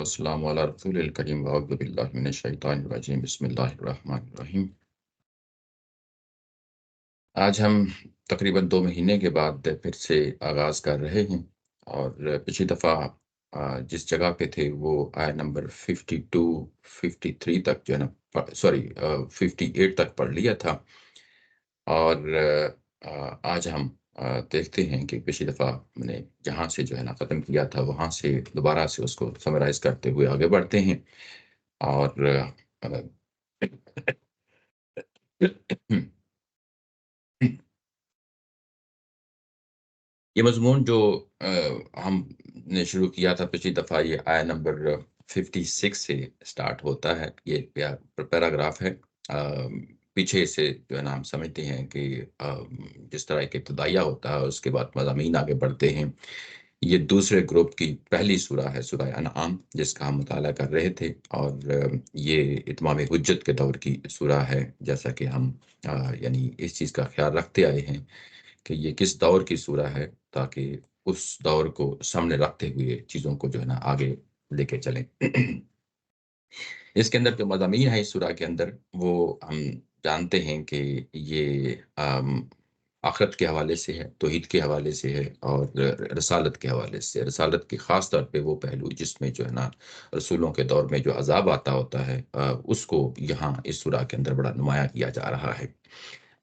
السلام علی رسول الکریم واعوذ باللہ من الشیطان الرجیم بسم اللہ الرحمن الرحیم۔ آج ہم تقریباً 2 مہینے کے بعد پھر سے آغاز کر رہے ہیں، اور پچھلی دفعہ جس جگہ پہ تھے وہ آیا نمبر 52 53 تک جو ہے نا، سوری 58 تک پڑھ لیا تھا، اور آج ہم دیکھتے ہیں کہ پچھلی دفعہ میں نے جہاں سے جو ہے نا ختم کیا تھا وہاں سے دوبارہ سے اس کو سمرائز کرتے ہوئے آگے بڑھتے ہیں۔ اور یہ مضمون جو ہم نے شروع کیا تھا پچھلی دفعہ، یہ آیا نمبر 56 سے سٹارٹ ہوتا ہے۔ یہ پیراگراف ہے۔ پیچھے سے جو ہے نا ہم سمجھتے ہیں کہ جس طرح ایک ابتدائیہ ہوتا ہے، اس کے بعد مضامین آگے بڑھتے ہیں۔ یہ دوسرے گروپ کی پہلی سورہ ہے، سورہ انعام، جس کا ہم مطالعہ کر رہے تھے، اور یہ اتمام حجت کے دور کی سورہ ہے، جیسا کہ ہم یعنی اس چیز کا خیال رکھتے آئے ہیں کہ یہ کس دور کی سورہ ہے، تاکہ اس دور کو سامنے رکھتے ہوئے چیزوں کو جو ہے نا آگے لے کے چلیں۔ اس کے اندر جو مضامین ہے اس سورہ کے اندر، وہ ہم جانتے ہیں کہ یہ آخرت کے حوالے سے ہے، توحید کے حوالے سے ہے، اور رسالت کے حوالے سے۔ رسالت کے خاص طور پہ وہ پہلو جس میں جو ہے نا رسولوں کے دور میں جو عذاب آتا ہوتا ہے، اس کو یہاں اس سورہ کے اندر بڑا نمایاں کیا جا رہا ہے۔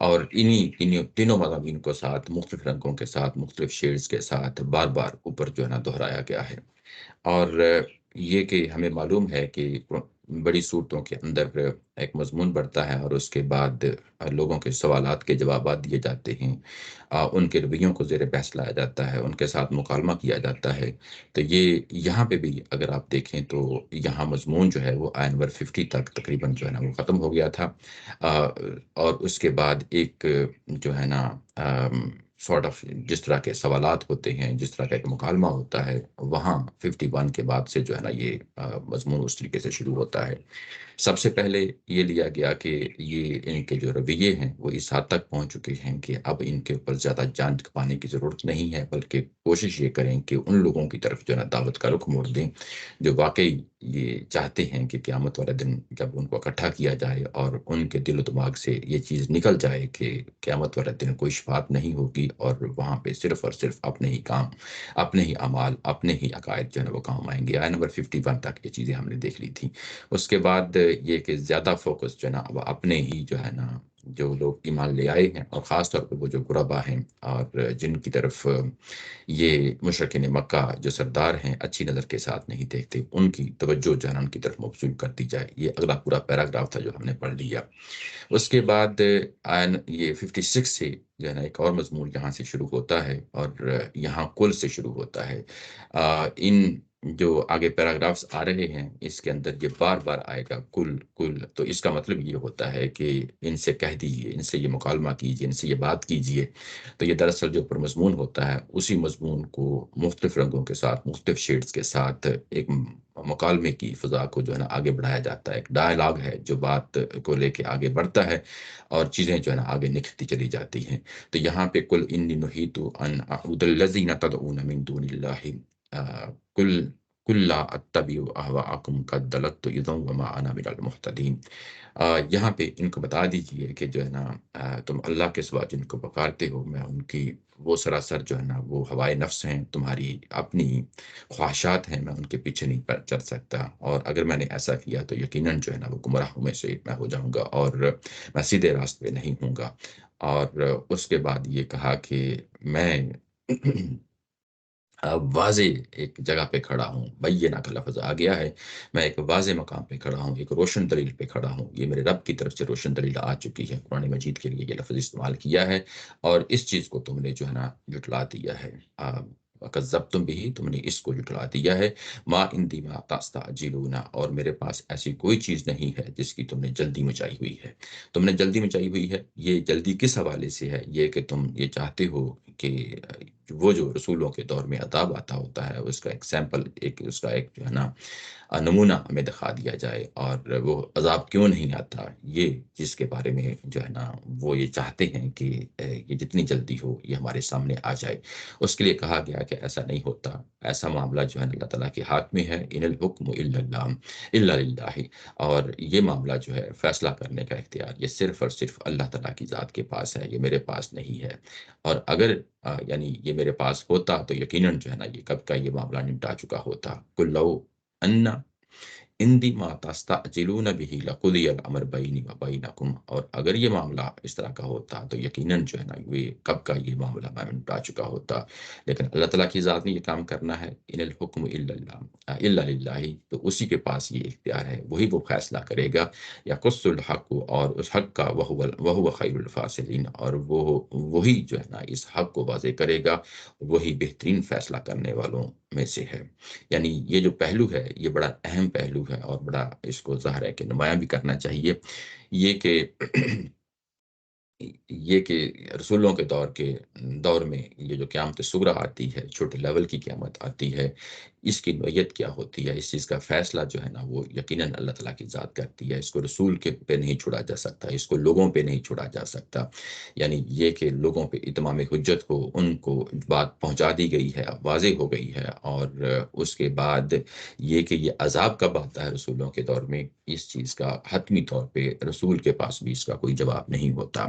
اور انہی تینوں مضامین کو ساتھ مختلف رنگوں کے ساتھ، مختلف شیڈز کے ساتھ بار بار اوپر جو ہے نا دہرایا گیا ہے۔ اور یہ کہ ہمیں معلوم ہے کہ بڑی صورتوں کے اندر ایک مضمون بڑھتا ہے، اور اس کے بعد لوگوں کے سوالات کے جوابات دیے جاتے ہیں، ان کے رویوں کو زیر بحث لایا جاتا ہے، ان کے ساتھ مکالمہ کیا جاتا ہے۔ تو یہ یہاں پہ بھی اگر آپ دیکھیں تو یہاں مضمون جو ہے وہ آیا نمبر 50 تک تقریباً جو ہے نا وہ ختم ہو گیا تھا، اور اس کے بعد ایک جو ہے نا سارٹ آف جس طرح کے سوالات ہوتے ہیں، جس طرح کا ایک مکالمہ ہوتا ہے، وہاں 51 کے بعد سے جو ہے نا یہ مضمون اس طریقے سے شروع ہوتا ہے۔ سب سے پہلے یہ لیا گیا کہ یہ ان کے جو رویے ہیں وہ اس حد تک پہنچ چکے ہیں کہ اب ان کے اوپر زیادہ جان پانے کی ضرورت نہیں ہے، بلکہ کوشش یہ کریں کہ ان لوگوں کی طرف جو ہے نا دعوت کا رخ موڑ دیں جو واقعی یہ چاہتے ہیں کہ قیامت والے دن جب ان کو اکٹھا کیا جائے اور ان کے دل و دماغ سے یہ چیز نکل جائے کہ قیامت والے دن کوئی شفاعت نہیں ہوگی، اور وہاں پہ صرف اور صرف اپنے ہی کام، اپنے ہی اعمال، اپنے ہی عقائد جو ہے نا وہ کام آئیں گے۔ آیا نمبر 51 تک یہ چیزیں ہم نے دیکھ لی تھیں۔ اس کے بعد یہ کہ زیادہ فوکس جو ہے نا وہ اپنے ہی جو ہے نا جو لوگ ایمان لے آئے ہیں، اور خاص طور پہ وہ جو غربا ہیں اور جن کی طرف یہ مشرکین مکہ جو سردار ہیں اچھی نظر کے ساتھ نہیں دیکھتے، ان کی توجہ جو ہے نا ان کی طرف مبذول کر دی جائے۔ یہ اگلا پورا پیراگراف تھا جو ہم نے پڑھ لیا۔ اس کے بعد یہ 56 سے جو ہے نا ایک اور مضمون یہاں سے شروع ہوتا ہے، اور یہاں کل سے شروع ہوتا ہے۔ ان جو آگے پیراگرافز آ رہے ہیں اس کے اندر یہ بار بار آئے گا کل کل، تو اس کا مطلب یہ ہوتا ہے کہ ان سے کہہ دیجیے، ان سے یہ مکالمہ کیجیے، ان سے یہ بات کیجیے۔ تو یہ دراصل جو پر مضمون ہوتا ہے اسی مضمون کو مختلف رنگوں کے ساتھ، مختلف شیڈز کے ساتھ ایک مکالمے کی فضا کو جو ہے نا آگے بڑھایا جاتا ہے۔ ایک ڈائلاگ ہے جو بات کو لے کے آگے بڑھتا ہے، اور چیزیں جو ہے نا آگے نکھتی چلی جاتی ہیں۔ تو یہاں پہ کل انی نہیت ان اعبد الذین تدعون من دون اللہ کل کل لا اتبع اہواءکم قد ضللت اذا وما انا من المہتدین۔ یہاں پہ ان کو بتا دیجئے کہ جو ہے نا تم اللہ کے سوا جن کو پکارتے ہو، میں ان کی وہ سراسر جو ہے نا وہ ہوائے نفس ہیں، تمہاری اپنی خواہشات ہیں، میں ان کے پیچھے نہیں چل سکتا، اور اگر میں نے ایسا کیا تو یقیناً جو ہے نا وہ گمراہوں میں سے میں ہو جاؤں گا، اور میں سیدھے راستے پہ نہیں ہوں گا۔ اور اس کے بعد یہ کہا کہ میں واضح ایک جگہ پہ کھڑا ہوں، بینہ کا لفظ آ گیا ہے، میں ایک واضح مقام پہ کھڑا ہوں، ایک روشن دلیل پہ کھڑا ہوں۔ یہ میرے رب کی طرف سے روشن دلیل آ چکی ہے، قرآن مجید کے لیے یہ لفظ استعمال کیا ہے، اور اس چیز کو تم نے جو ہے نا جھٹلا دیا ہے۔ کذبتم بھی، تم نے اس کو جھٹلا دیا ہے۔ ما عندی ما تستعجلون، اور میرے پاس ایسی کوئی چیز نہیں ہے جس کی تم نے جلدی مچائی ہوئی ہے۔ تم نے جلدی مچائی ہوئی ہے، یہ جلدی کس حوالے سے ہے؟ یہ کہ تم یہ چاہتے ہو کہ وہ جو رسولوں کے دور میں عذاب آتا ہوتا ہے اس کا ایک سیمپل، ایک اس کا ایک جو ہے نا نمونہ ہمیں دکھا دیا جائے، اور وہ عذاب کیوں نہیں آتا، یہ جس کے بارے میں جو ہے نا وہ یہ چاہتے ہیں کہ یہ جتنی جلدی ہو یہ ہمارے سامنے آ جائے۔ اس کے لیے کہا گیا کہ ایسا نہیں ہوتا، ایسا معاملہ جو ہے نا اللہ تعالیٰ کے ہاتھ میں ہے، ان الحکم الا اللہ الا للہ، اور یہ معاملہ جو ہے فیصلہ کرنے کا اختیار یہ صرف اور صرف اللہ تعالیٰ کی ذات کے پاس ہے، یہ میرے پاس نہیں ہے۔ اور اگر یعنی یہ میرے پاس ہوتا تو یقیناً جو ہے نا یہ کب کا یہ معاملہ نمٹا چکا ہوتا۔ کل لو ان اندی ما تستعجلون به لقضی الامر بینی و بینکم، اور اگر یہ معاملہ اس طرح کا ہوتا تو یقیناً جو ہے نا یہ کب کا یہ معاملہ میں نمٹا چکا ہوتا۔ لیکن اللہ تعالیٰ کی ذات نے یہ کام کرنا ہے، ان الحکم الا اللہ الا للہ، تو اسی کے پاس یہ اختیار ہے، وہی وہ فیصلہ کرے گا۔ یقص الحق، اور اس حق کا وہو خیر الفاصلین، اور وہی جو ہے نا اس حق کو واضح کرے گا، وہی بہترین فیصلہ کرنے والوں میں سے ہے۔ یعنی یہ جو پہلو ہے یہ بڑا اہم پہلو ہے، اور بڑا اس کو ظاہر ہے کہ نمایاں بھی کرنا چاہیے، یہ کہ یہ کہ رسولوں کے دور میں یہ جو قیامت صغریٰ آتی ہے، چھوٹے لیول کی قیامت آتی ہے، اس کی نوعیت کیا ہوتی ہے، اس چیز کا فیصلہ جو ہے نا وہ یقیناً اللہ تعالیٰ کی ذات کرتی ہے۔ اس کو رسول کے پہ نہیں چھوڑا جا سکتا، اس کو لوگوں پہ نہیں چھوڑا جا سکتا۔ یعنی یہ کہ لوگوں پہ اتمام حجت ہو، ان کو بات پہنچا دی گئی ہے، واضح ہو گئی ہے، اور اس کے بعد یہ کہ یہ عذاب کب آتا ہے رسولوں کے دور میں، اس چیز کا حتمی طور پہ رسول کے پاس بھی اس کا کوئی جواب نہیں ہوتا۔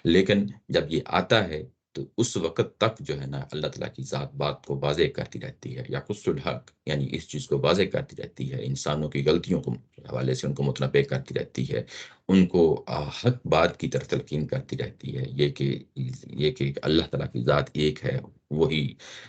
لیکن جب یہ آتا ہے تو اس وقت تک جو ہے نا اللہ تعالیٰ کی ذات بات کو واضح کرتی رہتی ہے، یا قص الحق، یعنی اس چیز کو واضح کرتی رہتی ہے، انسانوں کی غلطیوں کو حوالے سے ان کو متنبع کرتی رہتی ہے، ان کو حق بات کی طرف تلقین کرتی رہتی ہے، یہ کہ اللہ تعالیٰ کی ذات ایک ہے، وہی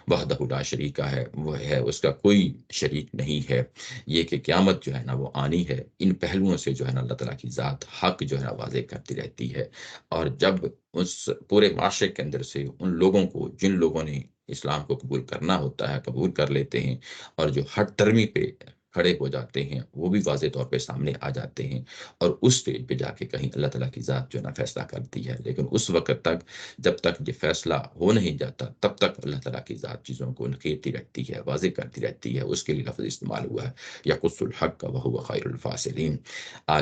وحدہ لا شریک ہے، وہ ہے، اس کا کوئی شریک نہیں ہے، یہ کہ قیامت جو ہے نا وہ آنی ہے، ان پہلوؤں سے جو ہے نا اللہ تعالیٰ کی ذات حق جو ہے نا واضح کرتی رہتی ہے۔ اور جب اس پورے معاشرے کے اندر سے ان لوگوں کو، جن لوگوں نے اسلام کو قبول کرنا ہوتا ہے، قبول کر لیتے ہیں، اور جو ہٹ درمی پہ کھڑے ہو جاتے ہیں، وہ بھی واضح طور پہ سامنے آ جاتے ہیں، اور اس اسٹیج پہ جا کے کہیں اللہ تعالیٰ کی ذات جو ہے نا فیصلہ کرتی ہے۔ لیکن اس وقت تک، جب تک یہ فیصلہ ہو نہیں جاتا، تب تک اللہ تعالیٰ کی ذات چیزوں کو نکھیرتی رہتی ہے، واضح کرتی رہتی ہے۔ اس کے لیے لفظ استعمال ہوا ہے یقص الحق وہو خیر الفاصلین۔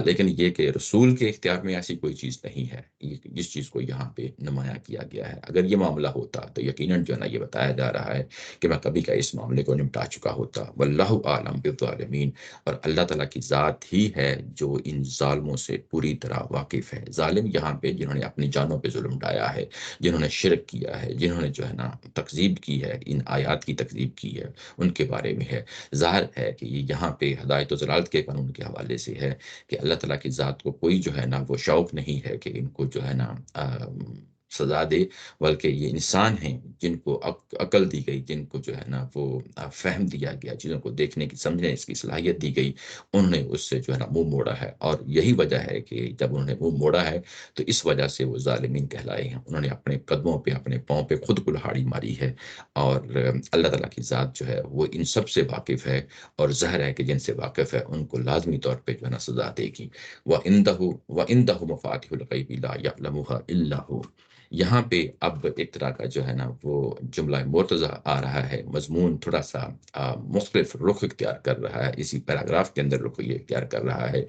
لیکن یہ کہ رسول کے اختیار میں ایسی کوئی چیز نہیں ہے، جس چیز کو یہاں پہ نمایاں کیا گیا ہے۔ اگر یہ معاملہ ہوتا تو یقیناً جو ہے نا یہ بتایا جا رہا ہے کہ میں کبھی کا اس معاملے کو نمٹا چکا ہوتا۔ واللہ اعلم بالظالمین، اور اللہ تعالیٰ کی ذات ہی ہے جو ان ظالموں سے پوری طرح واقف ہے۔ ظالم یہاں پہ جنہوں نے اپنی جانوں پہ ظلم ڈھایا ہے، جنہوں نے شرک کیا ہے، جنہوں نے جو ہے نا تکذیب کی ہے، ان آیات کی تکذیب کی ہے، ان کے بارے میں ہے۔ ظاہر ہے کہ یہ یہاں پہ ہدایت و ضلالت کے قانون کے حوالے سے ہے کہ اللہ تعالیٰ کی ذات کو کوئی جو ہے نا وہ شوق نہیں ہے کہ ان کو جو ہے نا سزا دے، بلکہ یہ انسان ہیں جن کو عقل دی گئی، جن کو جو ہے نا وہ فہم دیا گیا، چیزوں کو دیکھنے کی، سمجھنے اس کی صلاحیت دی گئی، انہوں نے اس سے جو ہے نا منہ موڑا ہے، اور یہی وجہ ہے کہ جب انہوں نے منہ موڑا ہے تو اس وجہ سے وہ ظالمین کہلائے ہیں۔ انہوں نے اپنے قدموں پہ، اپنے پاؤں پہ خود کلہاڑی ماری ہے، اور اللہ تعالیٰ کی ذات جو ہے وہ ان سب سے واقف ہے، اور ظاہر ہے کہ جن سے واقف ہے ان کو لازمی طور پہ جو ہے نا سزا دے گی۔ وَعِندَهُ مَفَاتِحُ الْغَيْبِ لَا يَعْلَمُهَا إِلَّا هُوَ، یہاں پہ اب ایک طرح کا جو ہے نا وہ جملہ مرتضی آ رہا ہے، مضمون تھوڑا سا مختلف رخ اختیار کر رہا ہے، اسی پیراگراف کے اندر رخ یہ اختیار کر رہا ہے۔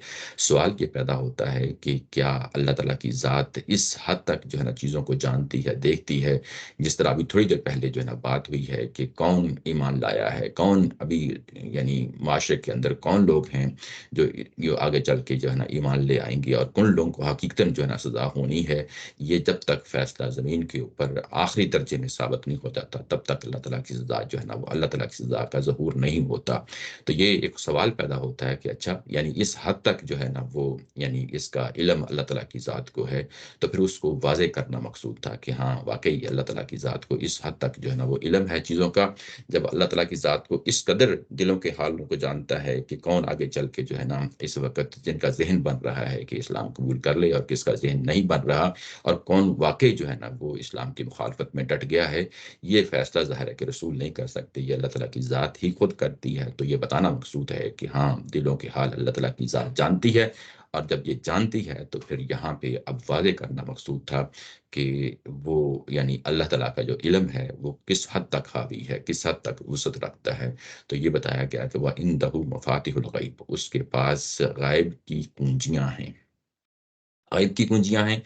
سوال یہ پیدا ہوتا ہے کہ کیا اللہ تعالیٰ کی ذات اس حد تک جو ہے نا چیزوں کو جانتی ہے، دیکھتی ہے، جس طرح ابھی تھوڑی دیر پہلے جو ہے نا بات ہوئی ہے کہ کون ایمان لایا ہے، کون ابھی یعنی معاشرے کے اندر کون لوگ ہیں جو آگے چل کے جو ہے نا ایمان لے آئیں گے، اور کن لوگوں کو حقیقتاً جو ہے نا سزا ہونی ہے، یہ جب تک فیصلہ زمین کے اوپر آخری درجے میں ثابت نہیں ہو جاتا تب تک اللہ تعالیٰ کی سزا جو ہے نا وہ اللہ تعالیٰ کی سزا کا ظہور نہیں ہوتا۔ تو یہ ایک سوال پیدا ہوتا ہے کہ اچھا، یعنی اس حد تک جو ہے نا وہ یعنی اس کا علم اللہ تعالیٰ کی ذات کو ہے، تو پھر اس کو واضح کرنا مقصود تھا کہ ہاں واقعی اللہ تعالیٰ کی ذات کو اس حد تک جو ہے نا وہ علم ہے چیزوں کا۔ جب اللہ تعالیٰ کی ذات کو اس قدر دلوں کے حالوں کو جانتا ہے کہ کون آگے چل کے جو ہے نا اس وقت جن کا ذہن بن رہا ہے کہ اسلام قبول کر لے، اور کس کا ذہن نہیں بن رہا، اور کون واقعی جو ہے نا وہ اسلام کی مخالفت میں ڈٹ گیا ہے، یہ فیصلہ ظاہر ہے کہ رسول نہیں کر سکتے، یہ اللہ تعالیٰ کی ذات ہی خود کرتی ہے۔ تو یہ بتانا مقصود ہے کہ ہاں، دلوں کے حال اللہ تعالیٰ کی ذات جانتی ہے، اور جب یہ جانتی ہے تو پھر یہاں پہ اب واضح کرنا مقصود تھا کہ وہ یعنی اللہ تعالیٰ کا جو علم ہے وہ کس حد تک حاوی ہے، کس حد تک وسعت رکھتا ہے۔ تو یہ بتایا گیا کہ وہ عندہ مفاتیح الغیب، اس کے پاس غائب کی کنجیاں ہیں، غائب کی کنجیاں ہیں،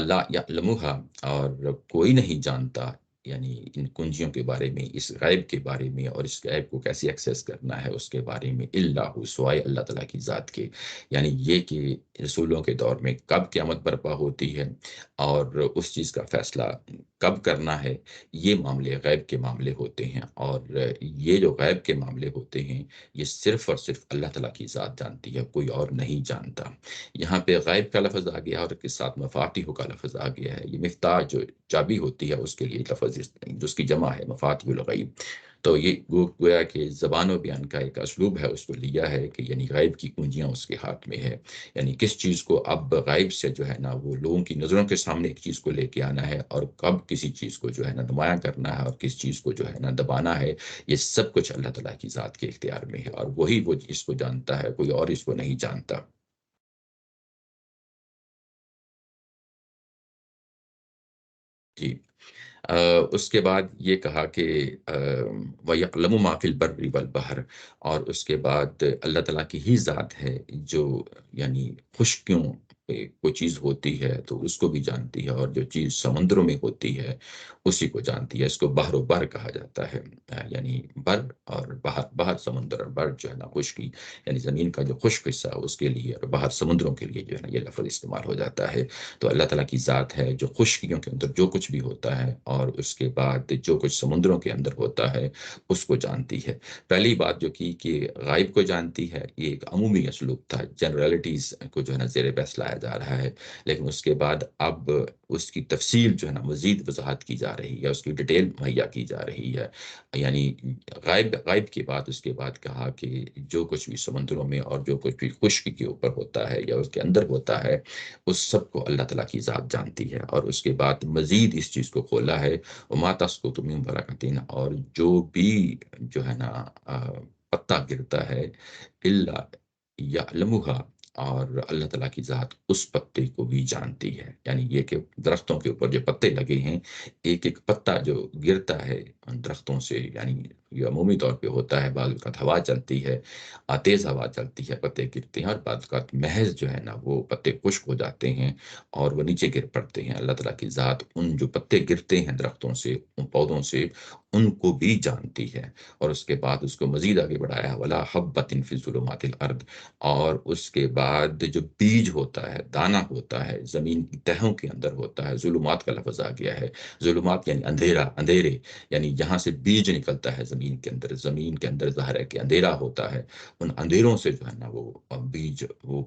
لا یعلمها، اور کوئی نہیں جانتا یعنی ان کنجیوں کے بارے میں، اس غیب کے بارے میں، اور اس غیب کو کیسے ایکسیس کرنا ہے اس کے بارے میں، الا ہو، سوائے اللہ تعالیٰ کی ذات کے۔ یعنی یہ کہ رسولوں کے دور میں کب قیامت برپا ہوتی ہے اور اس چیز کا فیصلہ کب کرنا ہے، یہ معاملے غیب کے معاملے ہوتے ہیں، اور یہ جو غیب کے معاملے ہوتے ہیں یہ صرف اور صرف اللہ تعالیٰ کی ذات جانتی ہے، کوئی اور نہیں جانتا۔ یہاں پہ غائب کا لفظ آ گیا اور اس کے ساتھ مفاتیح کا لفظ آ گیا ہے۔ یہ مفتاح جو چابی ہوتی ہے اس کے لیے لفظ جس کی جمع ہے مفاتیح الغیب۔ تو یہ گویا کہ زبان و بیان کا ایک اسلوب ہے، اس کو لیا ہے کہ یعنی غائب کی کنجیاں اس کے ہاتھ میں ہے، یعنی کس چیز کو اب غائب سے جو ہے نا وہ لوگوں کی نظروں کے سامنے ایک چیز کو لے کے آنا ہے، اور کب کسی چیز کو جو ہے نا نمایاں کرنا ہے اور کس چیز کو جو ہے نا دبانا ہے، یہ سب کچھ اللہ تعالیٰ کی ذات کے اختیار میں ہے، اور وہی وہ اس کو جانتا ہے، کوئی اور اس کو نہیں جانتا۔ جی، آ، اس کے بعد یہ کہا کہ وَيَعْلَمُ مَا فِي الْبَرِّ وَالْبَحْرِ، اور اس کے بعد اللہ تعالیٰ کی ہی ذات ہے جو یعنی خشکیوں پہ کوئی چیز ہوتی ہے تو اس کو بھی جانتی ہے، اور جو چیز سمندروں میں ہوتی ہے اسی کو جانتی ہے۔ اس کو بحر و بر کہا جاتا ہے، یعنی بر اور بحر، بحر سمندر، اور بر جو ہے نا خشکی، یعنی زمین کا جو خشک حصہ ہے اس کے لیے، اور باہر سمندروں کے لیے جو ہے نا یہ لفظ استعمال ہو جاتا ہے۔ تو اللہ تعالیٰ کی ذات ہے جو خشکیوں کے اندر جو کچھ بھی ہوتا ہے، اور اس کے بعد جو کچھ سمندروں کے اندر ہوتا ہے اس کو جانتی ہے۔ پہلی بات جو کی کہ غائب کو جانتی ہے، یہ ایک عمومی اسلوب تھا، جنرلٹیز کو جو ہے نا زیر بحث لایا جا رہا ہے، لیکن اس کے بعد اب اس کی تفصیل جو ہے نا مزید وضاحت کی جا رہی ہے، اس کی ڈیٹیل مہیا کی جا رہی ہے۔ یعنی غائب کے بعد اس کے بعد کہا کہ جو کچھ بھی سمندروں میں اور جو کچھ بھی خشک کے اوپر ہوتا ہے یا اس کے اندر ہوتا ہے، اس سب کو اللہ تعالیٰ کی ذات جانتی ہے۔ اور اس کے بعد مزید اس چیز کو کھولا ہے، وَمَا تَسْقُطُ مِن وَرَقَةٍ، اور جو بھی جو ہے نا پتا گرتا ہے، إِلَّا يَعْلَمُهَا، اور اللہ تعالیٰ کی ذات اس پتے کو بھی جانتی ہے۔ یعنی یہ کہ درختوں کے اوپر جو پتے لگے ہیں، ایک ایک پتا جو گرتا ہے ان درختوں سے، یعنی یہ عمومی طور پہ ہوتا ہے، بعض اوقات ہوا چلتی ہے، تیز ہوا چلتی ہے، پتے گرتے ہیں، اور بعض اوقات محض جو ہے نا وہ پتے خشک ہو جاتے ہیں اور وہ نیچے گر پڑتے ہیں۔ اللہ تعالیٰ کی ذات ان جو پتے گرتے ہیں درختوں سے، ان پودوں سے، ان کو بھی جانتی ہے۔ اور اس کے بعد اس کو مزید آگے بڑھایا، ولا حبۃ فی ظلمات الارض، اور اس کے بعد جو بیج ہوتا ہے، دانہ ہوتا ہے، زمین کی تہوں کے اندر ہوتا ہے، ظلمات کا لفظ آ گیا ہے، ظلمات یعنی اندھیرا، اندھیرے، یعنی جہاں سے بیج نکلتا ہے زمین کے اندر، زمین کے اندر ظاہر ہے کہ اندھیرا ہوتا ہے، ان اندھیروں سے جو ہے نا وہ بیج وہ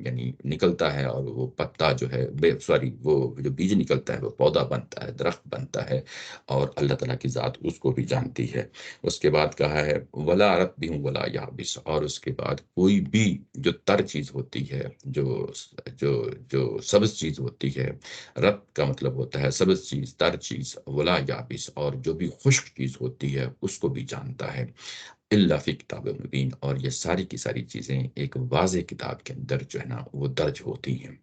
یعنی نکلتا ہے، اور وہ پتا جو ہے سوری وہ جو بیج نکلتا ہے وہ پودا بنتا ہے، درخت بنتا ہے، اور اللہ تعالیٰ کی ذات اس کو بھی جانتی ہے۔ اس کے بعد کہا ہے ولا رب ولا یابس، اور اس کے بعد کوئی بھی جو تر چیز ہوتی ہے، جو جو جو سبز چیز ہوتی ہے، رب کا مطلب ہوتا ہے سبز چیز، تر چیز، ولا یابس، اور جو بھی خشک چیز ہوتی ہے اس کو بھی جانتا ہے، الا فی کتاب مبین، اور یہ ساری کی ساری چیزیں ایک واضح کتاب کے اندر جو ہے نا وہ درج ہوتی ہیں۔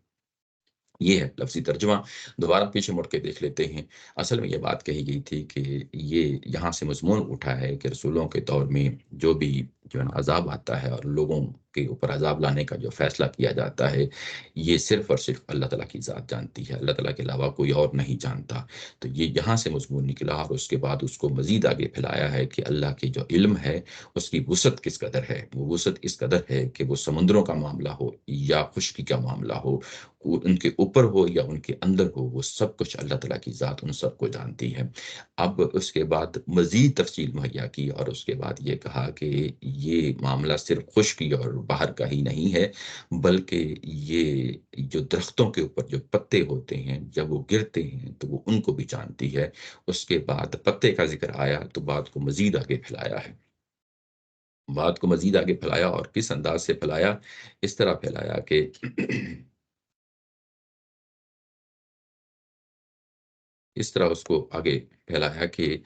یہ ہے لفظی ترجمہ۔ دوبارہ پیچھے مڑ کے دیکھ لیتے ہیں۔ اصل میں یہ بات کہی گئی تھی کہ یہ یہاں سے مضمون اٹھا ہے کہ رسولوں کے دور میں جو بھی جو ہے نا عذاب آتا ہے اور لوگوں کے اوپر عذاب لانے کا جو فیصلہ کیا جاتا ہے، یہ صرف اور صرف اللہ تعالیٰ کی ذات جانتی ہے، اللہ تعالیٰ کے علاوہ کوئی اور نہیں جانتا۔ تو یہ یہاں سے مضمون نکلا، اور اس کے بعد اس کو مزید آگے پھیلایا ہے کہ اللہ کے جو علم ہے اس کی وسعت کس قدر ہے۔ وہ وسعت اس قدر ہے کہ وہ سمندروں کا معاملہ ہو یا خشکی کا معاملہ ہو، وہ ان کے اوپر ہو یا ان کے اندر ہو، وہ سب کچھ اللہ تعالیٰ کی ذات ان سب کو جانتی ہے۔ اب اس کے بعد مزید تفصیل مہیا کی، اور اس کے بعد یہ کہا کہ یہ معاملہ صرف خشکی اور باہر کا ہی نہیں ہے، بلکہ یہ جو درختوں کے اوپر جو پتے ہوتے ہیں جب وہ گرتے ہیں تو وہ ان کو بھی جانتی ہے۔ اس کے بعد پتے کا ذکر آیا تو بات کو مزید آگے پھیلایا ہے، بات کو مزید آگے پھیلایا، اور کس انداز سے پھیلایا؟ اس طرح پھیلایا کہ اس طرح اس کو آگے پھیلایا کہ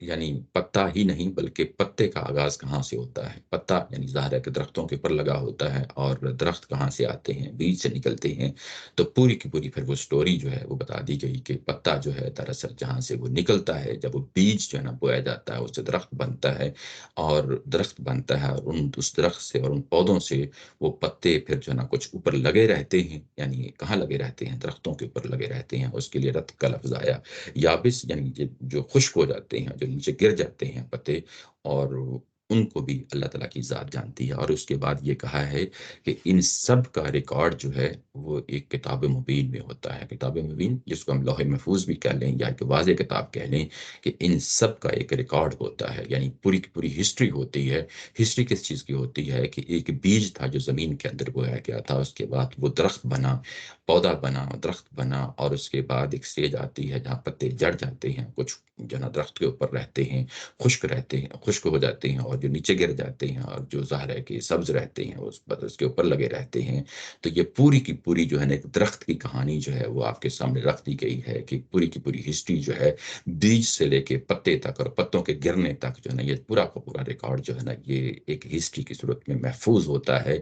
یعنی پتا ہی نہیں بلکہ پتے کا آغاز کہاں سے ہوتا ہے۔ پتا یعنی ظاہر ہے کہ درختوں کے اوپر لگا ہوتا ہے، اور درخت کہاں سے آتے ہیں، بیج سے نکلتے ہیں۔ تو پوری کی پوری پھر وہ سٹوری جو ہے وہ بتا دی گئی کہ پتا جو ہے دراصل جہاں سے وہ نکلتا ہے، جب وہ بیج جو ہے نا بویا جاتا ہے، اس سے درخت بنتا ہے، اور درخت بنتا ہے، اور اس درخت سے اور ان پودوں سے وہ پتے پھر جو ہے نا کچھ اوپر لگے رہتے ہیں۔ یعنی کہاں لگے رہتے ہیں؟ درختوں کے اوپر لگے رہتے ہیں۔ اس کے لیے رت کا لفظ آیا۔ یابس یعنی جو خشک ہو جاتے ہیں، جو نیچے گر جاتے ہیں پتے، اور ان کو بھی اللہ تعالیٰ کی ذات جانتی ہے۔ اور اس کے بعد یہ کہا ہے کہ ان سب کا ریکارڈ جو ہے وہ ایک کتاب مبین میں ہوتا ہے۔ کتاب مبین جس کو ہم لوح محفوظ بھی کہہ لیں، یا ایک واضح کتاب کہہ لیں، کہ ان سب کا ایک ریکارڈ ہوتا ہے، یعنی پوری کی پوری ہسٹری ہوتی ہے۔ ہسٹری کس چیز کی ہوتی ہے؟ کہ ایک بیج تھا جو زمین کے اندر بویا گیا تھا، اس کے بعد وہ درخت بنا، پودا بنا، درخت بنا، اور اس کے بعد ایک سٹیج آتی ہے جہاں پتے جڑ جاتے ہیں، کچھ جو نا درخت کے اوپر رہتے ہیں، خشک رہتے ہیں، خشک ہو جاتے ہیں، اور جو نیچے گر جاتے ہیں، اور جو ظاہر ہے کہ سبز رہتے ہیں اس کے اوپر لگے رہتے ہیں۔ تو یہ پوری کی پوری جو ہے نا ایک درخت کی کہانی جو ہے وہ آپ کے سامنے رکھ دی گئی ہے، کہ پوری کی پوری ہسٹری جو ہے بیج سے لے کے پتے تک اور پتوں کے گرنے تک جو ہے نا یہ پورا کا پورا ریکارڈ جو ہے نا یہ ایک ہسٹری کی صورت میں محفوظ ہوتا ہے۔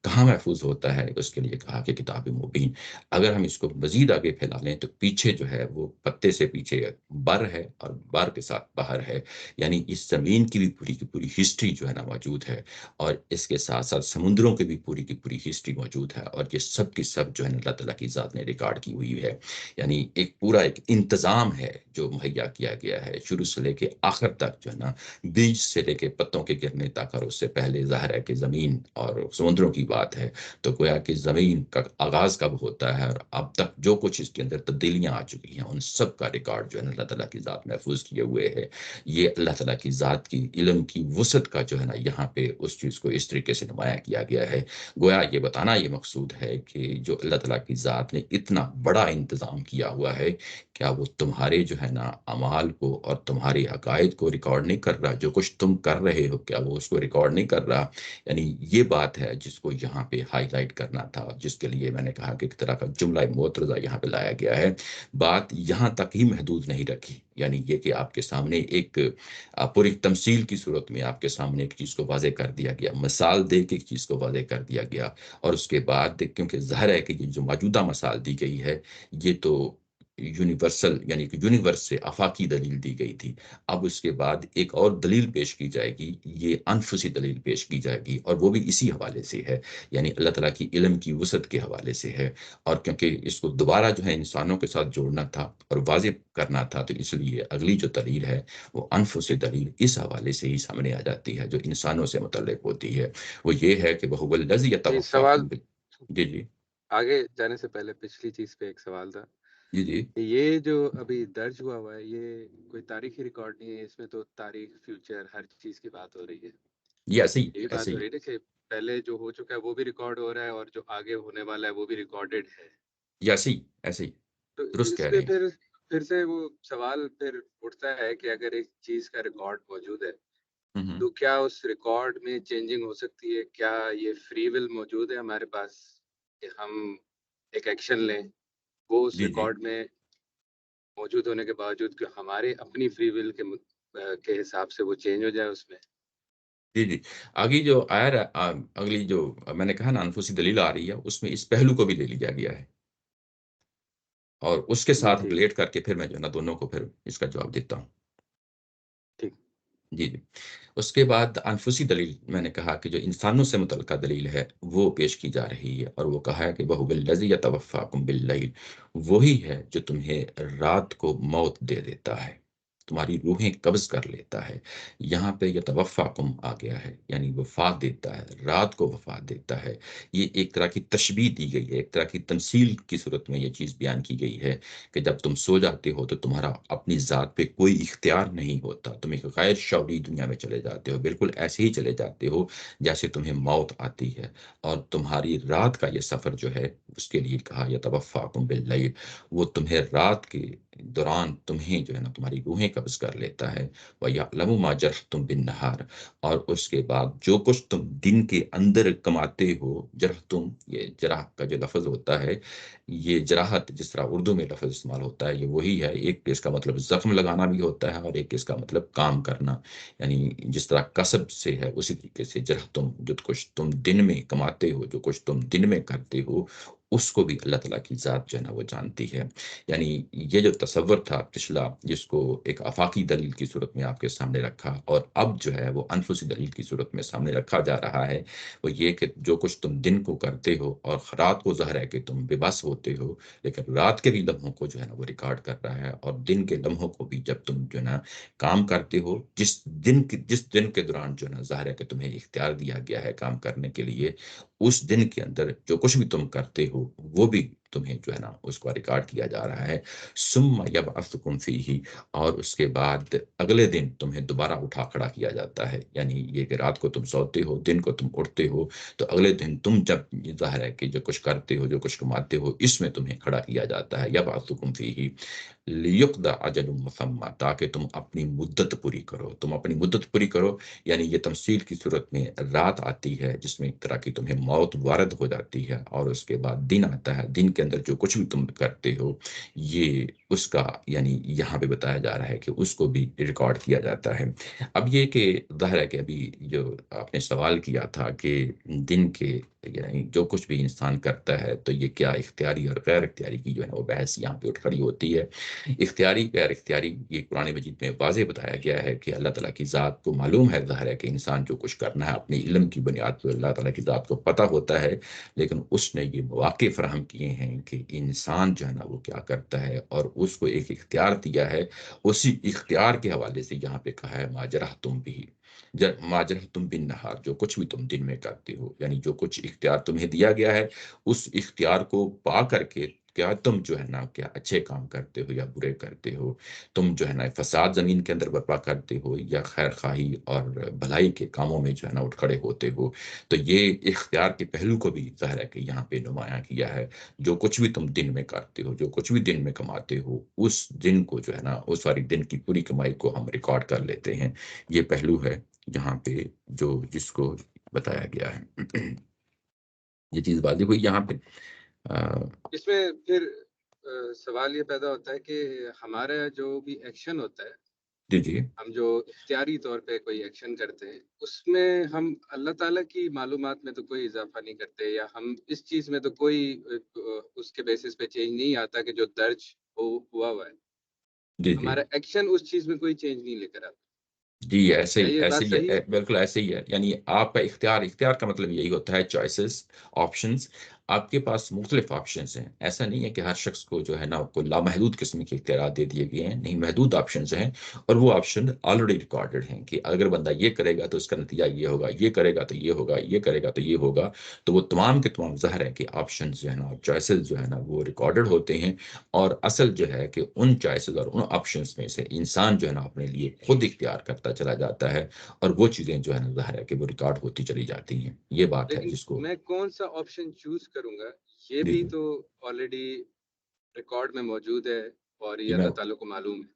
کہاں محفوظ ہوتا ہے؟ اس کے لیے کہا کہ کتاب مبین۔ اگر ہم اس کو مزید آگے پھیلا لیں تو پیچھے جو ہے وہ پتے سے پیچھے بر ہے، اور بر کے ساتھ بہر ہے، یعنی اس زمین کی بھی پوری کی پوری ہسٹری جو ہے نا موجود ہے، اور اس کے ساتھ ساتھ سمندروں کی بھی پوری کی پوری ہسٹری موجود ہے، اور یہ سب کی سب جو ہے نا اللہ تعالیٰ کی ذات نے ریکارڈ کی ہوئی ہے۔ یعنی ایک پورا ایک انتظام ہے جو مہیا کیا گیا ہے، شروع سے لے کے آخر تک جو ہے نا، بیج سے لے کے پتوں کے گرنے تک، اور اس سے پہلے ظاہر ہے کہ زمین اور سمندروں کی بات ہے، تو گویا کہ زمین کا آغاز کب ہوتا ہے اور اب تک جو کچھ اس کے اندر تبدیلیاں آ چکی ہیں، ان سب کا ریکارڈ جو ہے نا اللہ تعالیٰ کی ذات محفوظ کیے ہوئے ہے۔ یہ اللہ تعالیٰ کی ذات کی علم کی وسعت کا جو ہے نا یہاں پہ اس چیز کو اس طریقے سے نمایاں کیا گیا ہے۔ گویا یہ بتانا یہ مقصود ہے کہ جو اللہ تعالیٰ کی ذات نے اتنا بڑا انتظام کیا ہوا ہے، کیا وہ تمہارے جو ہے نا اعمال کو اور تمہارے عقائد کو ریکارڈ نہیں کر رہا؟ جو کچھ تم کر رہے ہو کیا وہ اس کو ریکارڈ نہیں کر رہا؟ یعنی یہ بات ہے جس کو یہاں پہ ہائی لائٹ کرنا تھا، جس کے لیے میں نے کہا کہ ایک طرح کا جملہ معترضہ یہاں پہ لایا گیا ہے۔ بات یہاں تک ہی محدود نہیں رکھی، یعنی یہ کہ آپ کے سامنے ایک پوری تمثیل کی صورت میں آپ کے سامنے ایک چیز کو واضح کر دیا گیا، مثال دے کے ایک چیز کو واضح کر دیا گیا، اور اس کے بعد کیونکہ ظاہر ہے کہ یہ جو موجودہ مثال دی گئی ہے یہ تو یونیورسل یعنی کہ یونیورس سے آفاقی دلیل دی گئی تھی، اب اس کے بعد ایک اور دلیل پیش کی جائے گی، یہ انفسی دلیل پیش کی جائے گی، اور وہ بھی اسی حوالے سے ہے، یعنی اللہ تعالیٰ کی علم کی وسعت کے حوالے سے ہے۔ اور کیونکہ اس کو دوبارہ جو ہے انسانوں کے ساتھ جوڑنا تھا اور واضح کرنا تھا، تو اس لیے اگلی جو دلیل ہے وہ انفسی دلیل اس حوالے سے ہی سامنے آ جاتی ہے جو انسانوں سے متعلق ہوتی ہے۔ وہ یہ ہے کہ وہ الذی سوال یتوفاکم جی جی آگے جانے سے پہلے پچھلی چیز پہ ایک سوال تھا جی جی کہ یہ جو ابھی درج ہوا ہے یہ کوئی تاریخی ریکارڈ نہیں ہے، اس میں تو تاریخ، فیوچر، ہر چیز کی بات ہو رہی ہے۔ یہ ایسے ہی یہی ایسے بات ہو ہی رہی ہے نا کہ پہلے جو ہو چکا ہے وہ بھی ریکارڈ ہو رہا ہے، اور جو آگے ہونے والا ہے وہ بھی ریکارڈڈ ہے۔ یہ ایسے ہی تو درست اس کہہ میں رہے ہیں۔ پھر سے وہ سوال پھر اٹھتا ہے کہ اگر ایک چیز کا ریکارڈ موجود ہے ہوں ہوں، تو کیا اس ریکارڈ میں چینجنگ ہو سکتی ہے؟ کیا یہ فری ول موجود ہے ہمارے پاس کہ ہم ایک ایکشن لیں، وہ اس جی جی ریکارڈ میں موجود ہونے کے باوجود کہ ہمارے اپنی فری ول کے حساب سے وہ چینج ہو جائے اس میں؟ جی جی آگے جو اگلی جو میں نے کہا نا انفسی دلیل آ رہی ہے، اس میں اس پہلو کو بھی لے لیا گیا ہے، اور اس کے جی ساتھ ٹھیک ریلیٹ کر کے پھر میں جو ہے نا دونوں کو پھر اس کا جواب دیتا ہوں۔ ٹھیک جی جی اس کے بعد انفسی دلیل میں نے کہا کہ جو انسانوں سے متعلقہ دلیل ہے وہ پیش کی جا رہی ہے، اور وہ کہا ہے کہ وہ الذی یتوفاکم باللیل، وہی ہے جو تمہیں رات کو موت دے دیتا ہے، تمہاری روحیں قبض کر لیتا ہے۔ یہاں پہ یتوفاکم آ گیا ہے، یعنی وفات دیتا ہے، رات کو وفات دیتا ہے۔ یہ ایک طرح کی تشبیہ دی گئی ہے، ایک طرح کی تمثیل کی صورت میں یہ چیز بیان کی گئی ہے کہ جب تم سو جاتے ہو تو تمہارا اپنی ذات پہ کوئی اختیار نہیں ہوتا، تم ایک غیر شعوری دنیا میں چلے جاتے ہو، بالکل ایسے ہی چلے جاتے ہو جیسے تمہیں موت آتی ہے، اور تمہاری رات کا یہ سفر جو ہے اس کے لیے کہا یتوفاکم باللیل، وہ تمہیں رات کے دوران تمہیں جو ہے نا تمہاری روحیں قبض کر لیتا ہے. وَيَعْلَمُ مَا جَرَحْتُمْ بِالنَّهَارِ، اور اس کے بعد جو کچھ تم دن کے اندر کماتے ہو. جرحتم، یہ جرح کا جو لفظ ہوتا ہے، یہ جراحت جس طرح اردو میں لفظ استعمال ہوتا ہے یہ وہی ہے. ایک اس کا مطلب زخم لگانا بھی ہوتا ہے اور ایک اس کا مطلب کام کرنا. یعنی جس طرح کسب سے ہے اسی طریقے سے جرحتم، جو کچھ تم دن میں کماتے ہو، جو کچھ تم دن میں کرتے ہو، اس کو بھی اللہ تعالیٰ کی ذات جو ہے نا وہ جانتی ہے. یعنی یہ جو تصور تھا پچھلا، جس کو ایک آفاقی دلیل کی صورت میں آپ کے سامنے رکھا، اور اب جو ہے وہ انفسی دلیل کی صورت میں سامنے رکھا جا رہا ہے، وہ یہ کہ جو کچھ تم دن کو کرتے ہو، اور رات کو ظاہر ہے کہ تم بے بس ہوتے ہو، لیکن رات کے بھی لمحوں کو جو ہے نا وہ ریکارڈ کر رہا ہے، اور دن کے لمحوں کو بھی جب تم جو ہے نا کام کرتے ہو، جس دن کے دوران جو ہے نا ظاہر ہے کہ تمہیں اختیار دیا گیا ہے کام کرنے کے لیے، اس دن کے اندر جو کچھ بھی تم کرتے ہو وہ بھی تمہیں جو ہے نا اس کو ریکارڈ کیا جا رہا ہے. ثم یبعثکم فیہ، اور اس کے بعد اگلے دن تمہیں دوبارہ اٹھا کھڑا کیا جاتا ہے. یعنی یہ کہ رات کو تم سوتے ہو، دن کو تم اٹھتے ہو، تو اگلے دن تم جب ظاہر ہے کہ جو کچھ کرتے ہو، جو کچھ کماتے ہو، اس میں تمہیں کھڑا کیا جاتا ہے. یبعثکم فیہ لیقضى اجل مسمى، تاکہ تم اپنی مدت پوری کرو. تم اپنی مدت پوری کرو، یعنی یہ تمثیل کی صورت میں رات آتی ہے جس میں ایک طرح کی تمہیں موت وارد ہو جاتی ہے، اور اس کے بعد دن آتا ہے. دن کے اندر جو کچھ بھی تم کرتے ہو، یہ اس کا یعنی یہاں پہ بتایا جا رہا ہے کہ اس کو بھی ریکارڈ کیا جاتا ہے. اب یہ کہ ظاہر ہے کہ ابھی جو آپ نے سوال کیا تھا کہ دن کے یعنی جو کچھ بھی انسان کرتا ہے تو یہ کیا اختیاری اور غیر اختیاری کی جو ہے نا وہ بحث یہاں پہ اٹھ کھڑی ہوتی ہے. اختیاری غیر اختیاری یہ قرآن مجید میں واضح بتایا گیا ہے کہ اللہ تعالیٰ کی ذات کو معلوم ہے، ظاہر ہے کہ انسان جو کچھ کرنا ہے اپنے علم کی بنیاد پر اللہ تعالیٰ کی ذات کو پتہ ہوتا ہے، لیکن اس نے یہ مواقع فراہم کیے ہیں کہ انسان جو ہے نا وہ کیا کرتا ہے، اور اس کو ایک اختیار دیا ہے. اسی اختیار کے حوالے سے یہاں پہ کہا ہے ماجرہ تم بھی ماجرہ تم بن نہار، جو کچھ بھی تم دن میں کرتے ہو، یعنی جو کچھ اختیار تمہیں دیا گیا ہے اس اختیار کو پا کر کے کیا تم جو ہے نا کیا اچھے کام کرتے ہو یا برے کرتے ہو، تم جو ہے نا فساد زمین کے اندر برپا کرتے ہو یا خیر خواہی اور بھلائی کے کاموں میں جو ہے نا اٹھ کھڑے ہوتے ہو. تو یہ اختیار کے پہلو کو بھی ظاہر ہے کہ یہاں پہ نمایاں کیا ہے. جو کچھ بھی تم دن میں کرتے ہو، جو کچھ بھی دن میں کماتے ہو، اس دن کو جو ہے نا اس ساری دن کی پوری کمائی کو ہم ریکارڈ کر لیتے ہیں. یہ پہلو ہے یہاں پہ جس کو بتایا گیا ہے. یہ چیز واضح ہوئی یہاں پہ. اس میں پھر سوال یہ پیدا ہوتا ہے کہ ہمارا جو بھی ایکشن ہوتا ہے، جی جی ہم جو اختیاری طور پہ کوئی ایکشن کرتے ہیں، اس میں ہم اللہ تعالیٰ کی معلومات میں تو کوئی اضافہ نہیں کرتے، یا ہم اس چیز میں تو کوئی اس کے بیسس پہ چینج نہیں آتا کہ جو درج ہوا ہے. جی جی ہمارا ایکشن اس چیز میں کوئی چینج نہیں لے کر آتا. جی ایسے کیا ہی یہ ایسے بات ہی صحیح ہے، ہے؟ بالکل ایسے ہی ہے. یعنی آپ کا اختیار کا مطلب یہی ہوتا ہے چوائسز، آپشنز. آپ کے پاس مختلف آپشنز ہیں. ایسا نہیں ہے کہ ہر شخص کو جو ہے نا کوئی لامحدود قسم کے اختیارات دے دیے گئے ہیں، نہیں، محدود آپشنز ہیں، اور وہ آپشن آلریڈی ریکارڈڈ ہیں کہ اگر بندہ یہ کرے گا تو اس کا نتیجہ یہ ہوگا، یہ کرے گا تو یہ ہوگا، یہ کرے گا تو یہ ہوگا. تو وہ تمام کے تمام ظاہر ہے کہ آپشنز جو ہے نا، چوائسز جو ہے نا وہ ریکارڈڈ ہوتے ہیں. اور اصل جو ہے کہ ان چوائسز اور ان آپشنز میں سے انسان جو ہے نا اپنے لیے خود اختیار کرتا چلا جاتا ہے، اور وہ چیزیں جو ہے نا ظاہر ہے کہ وہ ریکارڈ ہوتی چلی جاتی ہیں. یہ بات ہے لیکن جس کو. میں کون سا آپشن چوز کروں گا، یہ جی بھی جی تو آلریڈی ریکارڈ میں موجود ہے، اور جی یہ میں اللہ تعالیٰ کو معلوم ہے.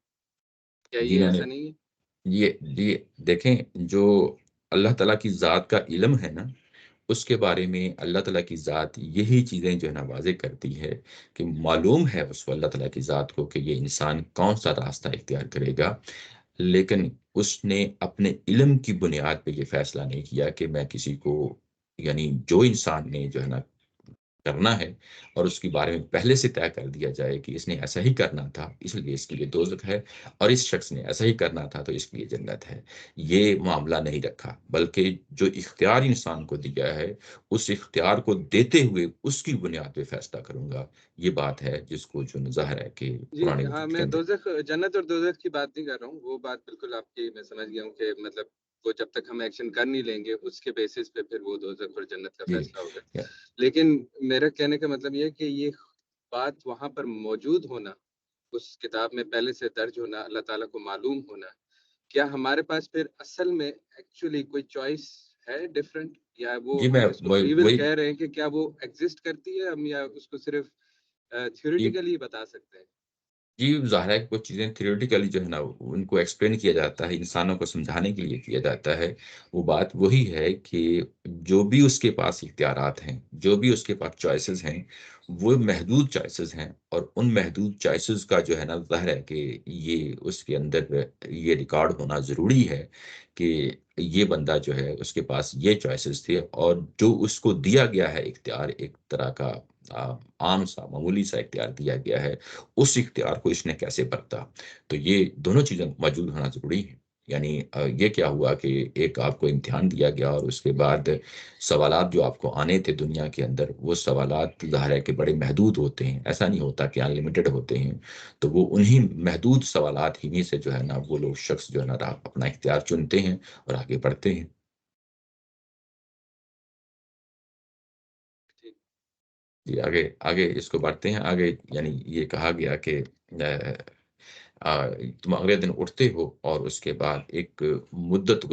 کیا جی یہ میں نے ایسا نہیں ہے؟ یہ دیکھیں، جو اللہ تعالیٰ کی ذات کا علم ہے نا، اس کے بارے میں اللہ تعالیٰ کی ذات یہی چیزیں جو ہے نا واضح کرتی ہے کہ معلوم ہے اس کو اللہ تعالیٰ کی ذات کو کہ یہ انسان کون سا راستہ اختیار کرے گا، لیکن اس نے اپنے علم کی بنیاد پہ یہ فیصلہ نہیں کیا کہ میں کسی کو، یعنی جو انسان نے جو ہے نا کرنا ہے اور اس کے بارے میں پہلے سے طے کر دیا جائے کہ اس نے ایسا ہی کرنا تھا اس لیے اس کے لیے دوزخ ہے، اور اس شخص نے ایسا ہی کرنا تھا تو اس کے لیے جنت ہے. یہ معاملہ نہیں رکھا، بلکہ جو اختیار انسان کو دیا ہے اس اختیار کو دیتے ہوئے اس کی بنیاد پہ فیصلہ کروں گا. یہ بات ہے جس کو جو ظاہر ہے کہ جی قرآن ہاں، مجید کے میں اندر. دوزخ، جنت اور دوزخ کی بات نہیں کر رہا ہوں. وہ بات بالکل آپ کی میں سمجھ گیا ہوں کہ مطلب وہ جب تک ہم ایکشن کر نہیں لیں گے اس کے بیسس پہ پھر وہ دوزخ اور جنت کا جی فیصلہ ہوگا. جی لیکن میرا کہنے کا مطلب یہ ہے کہ یہ بات وہاں پر موجود ہونا، اس کتاب میں پہلے سے درج ہونا، اللہ تعالیٰ کو معلوم ہونا، کیا ہمارے پاس پھر اصل میں ایکچولی کوئی چوائس ہے ڈفرینٹ، یا وہ جی میں ہم اس کو فری ول وہی کہہ رہے ہیں کہ کیا وہ ایگزسٹ کرتی ہے ہم، یا اس کو صرف جی تھیوریٹیکلی بتا سکتے ہیں؟ جی، ظاہر ہے کہ کچھ چیزیں تھیوریٹیکلی جو ہے نا ان کو ایکسپلین کیا جاتا ہے، انسانوں کو سمجھانے کے لیے کیا جاتا ہے۔ وہ بات وہی ہے کہ جو بھی اس کے پاس اختیارات ہیں، جو بھی اس کے پاس چوائسیز ہیں، وہ محدود چوائسیز ہیں، اور ان محدود چوائسیز کا جو ہے نا ظاہر ہے کہ یہ اس کے اندر یہ ریکارڈ ہونا ضروری ہے کہ یہ بندہ جو ہے اس کے پاس یہ چوائسیز تھے، اور جو اس کو دیا گیا ہے اختیار، ایک طرح کا عام سا معمولی سا اختیار دیا گیا ہے، اس اختیار کو اس نے کیسے برتا۔ تو یہ دونوں چیزیں موجود ہونا ضروری ہے۔ یعنی یہ کیا ہوا کہ ایک آپ کو امتحان دیا گیا، اور اس کے بعد سوالات جو آپ کو آنے تھے دنیا کے اندر، وہ سوالات ظاہر ہے کہ بڑے محدود ہوتے ہیں، ایسا نہیں ہوتا کہ انلمیٹڈ ہوتے ہیں۔ تو وہ انہی محدود سوالات ہی میں سے جو ہے نا وہ لوگ شخص جو ہے نا اپنا اختیار چنتے ہیں اور آگے بڑھتے ہیں۔ ٹھیک۔ جی، آگے آگے اس کو بڑھتے ہیں آگے۔ یعنی یہ کہا گیا کہ آ، تم اگلے دن اٹھتے ہو اور اس کے بعد ایک مدت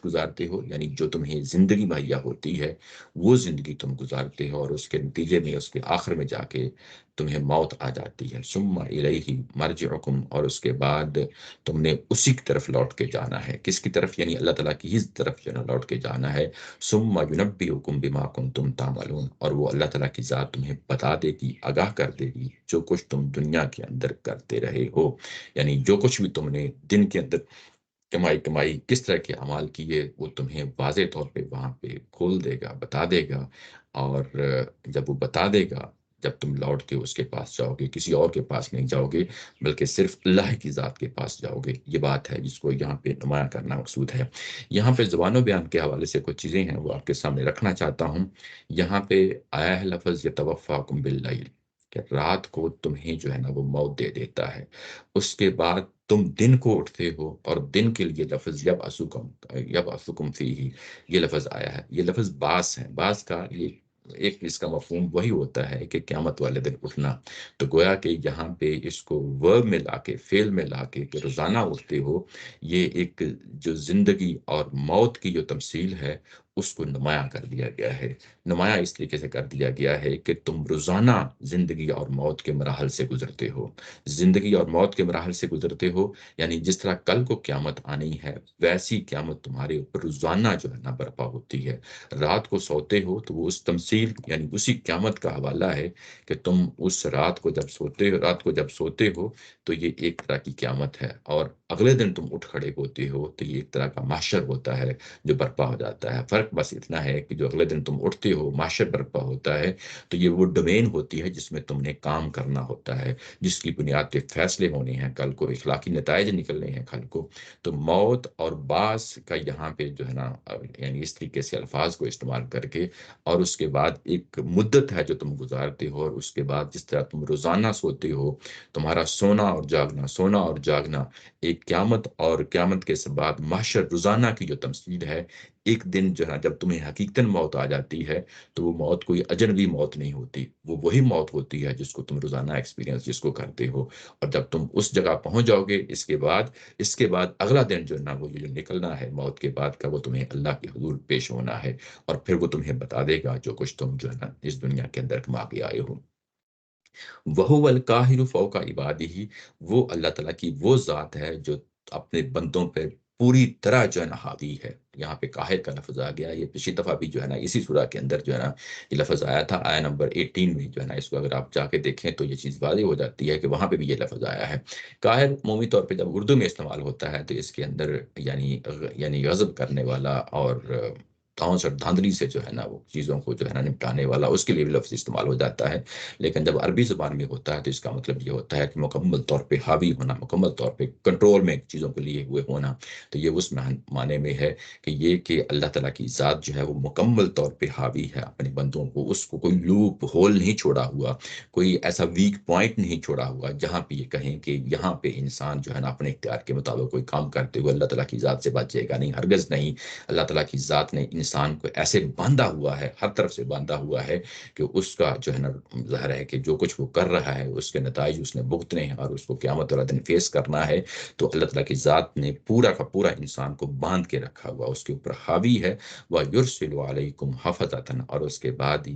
گزارتے ہو، یعنی جو تمہیں زندگی مہیا ہوتی ہے وہ زندگی تم گزارتے ہو، اور اس کے نتیجے میں اس کے آخر میں جا کے تمہیں موت آ جاتی ہے۔ ثم الیہ مرجعکم، اور اس کے بعد تم نے اسی کی طرف لوٹ کے جانا ہے۔ کس کی طرف؟ یعنی اللہ تعالیٰ کی ہی طرف جو ہے نا لوٹ کے جانا ہے۔ ثم ینبئکم بما کنتم تعملون، اور وہ اللہ تعالیٰ کی ذات تمہیں بتا دے گی، آگاہ کر دے گی جو کچھ تم دنیا کے اندر کرتے رہے ہو۔ یعنی جو کچھ بھی تم نے دن کے اندر کمائی کس طرح کے اعمال کیے، وہ تمہیں واضح طور پہ وہاں پہ کھول دے گا، بتا دے گا۔ اور جب وہ بتا دے گا، جب تم لوٹ کے اس کے پاس جاؤ گے، کسی اور کے پاس نہیں جاؤ گے بلکہ صرف اللہ کی ذات کے پاس جاؤ گے۔ یہ بات ہے جس کو یہاں پہ نمایاں کرنا مقصود ہے۔ یہاں پہ زبان و بیان کے حوالے سے کچھ چیزیں ہیں وہ آپ کے سامنے رکھنا چاہتا ہوں۔ یہاں پہ آیا ہے لفظ یتوفاکم باللیل، کہ رات کو تمہیں جو ہے نا وہ موت دے دیتا ہے۔ اس کے بعد تم دن کو اٹھتے ہو، اور دن کے لیے لفظ یبعثکم فیہ، یہ لفظ آیا ہے۔ یہ لفظ باس ہے، باس کا یہ ایک اس کا مفہوم وہی ہوتا ہے کہ قیامت والے دن اٹھنا۔ تو گویا کہ یہاں پہ اس کو ورب میں لا کے، فعل میں لا کے کہ روزانہ اٹھتے ہو، یہ ایک جو زندگی اور موت کی جو تمثیل ہے اس کو نمایاں کر دیا گیا ہے۔ نمایاں اس طریقے سے کر دیا گیا ہے کہ تم روزانہ زندگی اور موت کے مراحل سے گزرتے ہو، زندگی اور موت کے مراحل سے گزرتے ہو۔ یعنی جس طرح کل کو قیامت آنی ہے، ویسی قیامت تمہارے اوپر روزانہ جو ہے نا برپا ہوتی ہے۔ رات کو سوتے ہو تو وہ اس تمثیل یعنی اسی قیامت کا حوالہ ہے کہ تم اس رات کو جب سوتے ہو تو یہ ایک طرح کی قیامت ہے، اور اگلے دن تم اٹھ کھڑے ہوتے ہو تو یہ ایک طرح کا محشر ہوتا ہے جو برپا ہو جاتا ہے۔ فرق بس اتنا ہے کہ جو اگلے دن تم اٹھتے ہو محشر برپا ہوتا ہے، تو یہ وہ ڈومین ہوتی ہے جس میں تم نے کام کرنا ہوتا ہے، جس کی بنیاد پہ فیصلے ہونے ہیں، کل کو اخلاقی نتائج نکلنے ہیں کل کو۔ تو موت اور باس کا یہاں پہ جو ہے نا یعنی اس طریقے سے الفاظ کو استعمال کر کے، اور اس کے بعد ایک مدت ہے جو تم گزارتے ہو، اور اس کے بعد جس طرح تم روزانہ سوتے ہو، تمہارا سونا اور جاگنا ایک قیامت، اور قیامت کے بعد محشر روزانہ کی جو تمثیل ہے۔ ایک دن جو ہے جب تمہیں حقیقتاً موت آ جاتی ہے تو وہ موت کوئی اجنبی موت نہیں ہوتی، وہ وہی موت ہوتی ہے جس کو تم روزانہ ایکسپیرینس جس کو کرتے ہو۔ اور جب تم اس جگہ پہنچ جاؤ گے، اس کے بعد اگلا دن جو ہے نا وہ جو نکلنا ہے موت کے بعد کا، وہ تمہیں اللہ کے حضور پیش ہونا ہے، اور پھر وہ تمہیں بتا دے گا جو کچھ تم جو ہے نا اس دنیا کے اندر کما کے آئے ہو۔ وَهُوَ الْقَاهِرُ فَوْقَ عِبَادِهِ، وہ اللہ تعالیٰ کی وہ ذات ہے جو اپنے بندوں پہ پوری طرح جو ہے نا حاوی ہے۔ یہاں پہ قاہر کا لفظ آ گیا، یہ پچھلی دفعہ بھی جو ہے نا اسی سورہ کے اندر جو ہے نا یہ لفظ آیا تھا، آیا نمبر 18 میں جو ہے نا، اس کو اگر آپ جا کے دیکھیں تو یہ چیز واضح ہو جاتی ہے کہ وہاں پہ بھی یہ لفظ آیا ہے۔ قاہر عمومی طور پہ جب اردو میں استعمال ہوتا ہے تو اس کے اندر یعنی غضب کرنے والا، اور دھونس اور دھاندلی سے جو ہے نا وہ چیزوں کو جو ہے نا نپٹانے والا، اس کے لیے بھی لفظ استعمال ہو جاتا ہے۔ لیکن جب عربی زبان میں ہوتا ہے تو اس کا مطلب یہ ہوتا ہے کہ مکمل طور پہ حاوی ہونا، مکمل طور پہ کنٹرول میں چیزوں کو لیے ہوئے ہونا۔ تو یہ اس معنی میں ہے کہ اللہ تعالیٰ کی ذات جو ہے وہ مکمل طور پہ حاوی ہے اپنے بندوں کو، اس کو کوئی لوپ ہول نہیں چھوڑا ہوا، کوئی ایسا ویک پوائنٹ نہیں چھوڑا ہوا جہاں پہ یہ کہیں کہ یہاں پہ انسان جو ہے نا اپنے اختیار کے مطابق کوئی کام کرتے ہوئے اللہ تعالیٰ کی ذات سے بچے گا۔ نہیں، ہرگز نہیں۔ اللہ تعالیٰ کی ذات نے انسان کو ایسے باندھا ہوا ہے، ہر طرف سے باندھا ہوا ہے کہ اس کا جو ہے نا ظاہر ہے کہ جو کچھ وہ کر رہا ہے اس کے نتائج اس نے بھگتنے ہیں اور اس کو قیامت والا دن فیس کرنا ہے۔ تو اللہ تعالیٰ کی ذات نے پورا کا پورا انسان کو باندھ کے رکھا ہوا، اس کے اوپر حاوی ہے۔ وَيُرْسِلُ عَلَيْكُمْ حَفَظَةً، اور اس کے بعد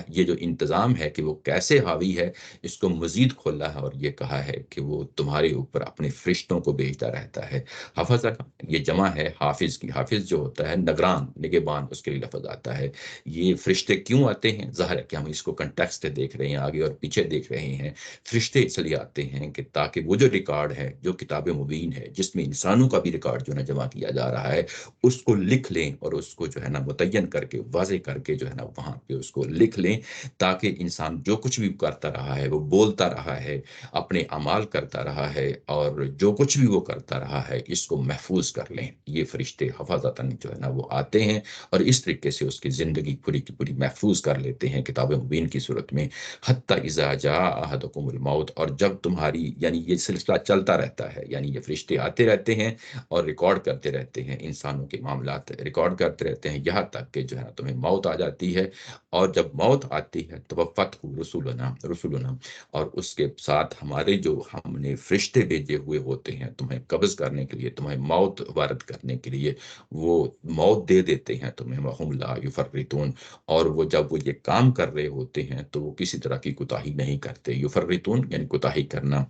یہ جو انتظام ہے کہ وہ کیسے حاوی ہے، اس کو مزید کھولا ہے اور یہ کہا ہے کہ وہ تمہارے اوپر اپنے فرشتوں کو بھیجتا رہتا ہے۔ حفظہ کا یہ جمع ہے حافظ کی، حافظ جو ہوتا ہے نگران، نگہبان، اس کے لیے لفظ آتا ہے۔ یہ فرشتے کیوں آتے ہیں؟ ظاہر ہے کہ ہم اس کو کنٹیکسٹ دیکھ رہے ہیں، آگے اور پیچھے دیکھ رہے ہیں۔ فرشتے اس لیے آتے ہیں کہ تاکہ وہ جو ریکارڈ ہے، جو کتاب مبین ہے جس میں انسانوں کا بھی ریکارڈ جو ہے نا جمع کیا جا رہا ہے، اس کو لکھ لیں اور اس کو جو ہے نا متعین کر کے، واضح کر کے جو ہے نا وہاں پہ اس کو لکھ لیں، تاکہ انسان جو کچھ بھی کرتا رہا ہے، وہ بولتا رہا ہے، اپنے اعمال کرتا رہا ہے، اور جو کچھ بھی وہ کرتا رہا ہے اس کو محفوظ کر لیں۔ یہ فرشتے حفاظتاً جو ہے نا وہ آتے ہیں اور اس طریقے سے اس کی زندگی پوری کی پوری محفوظ کر لیتے ہیں کتاب مبین کی صورت میں۔ حتی اذا جاء احدکم الموت، اور جب تمہاری، یعنی یہ سلسلہ چلتا رہتا ہے، یعنی یہ فرشتے آتے رہتے ہیں اور ریکارڈ کرتے رہتے ہیں، انسانوں کے معاملات ریکارڈ کرتے رہتے ہیں یہاں تک کہ جو ہے نا تمہیں موت آ جاتی ہے۔ اور جب موت آتی ہے تو وفت رسولنا، اور اس کے ساتھ ہمارے جو ہم نے فرشتے بھیجے ہوئے ہوتے ہیں تمہیں قبض کرنے کے لیے، تمہیں موت وارد کرنے کے لیے، وہ موت دے دیتے ہیں تمہیں۔ وَهُمْ لَا يُفَرِّطُونَ، اور وہ جب وہ یہ کام کر رہے ہوتے ہیں تو وہ کسی طرح کی کوتاہی نہیں کرتے۔ یفرطون یعنی کوتاہی کرنا،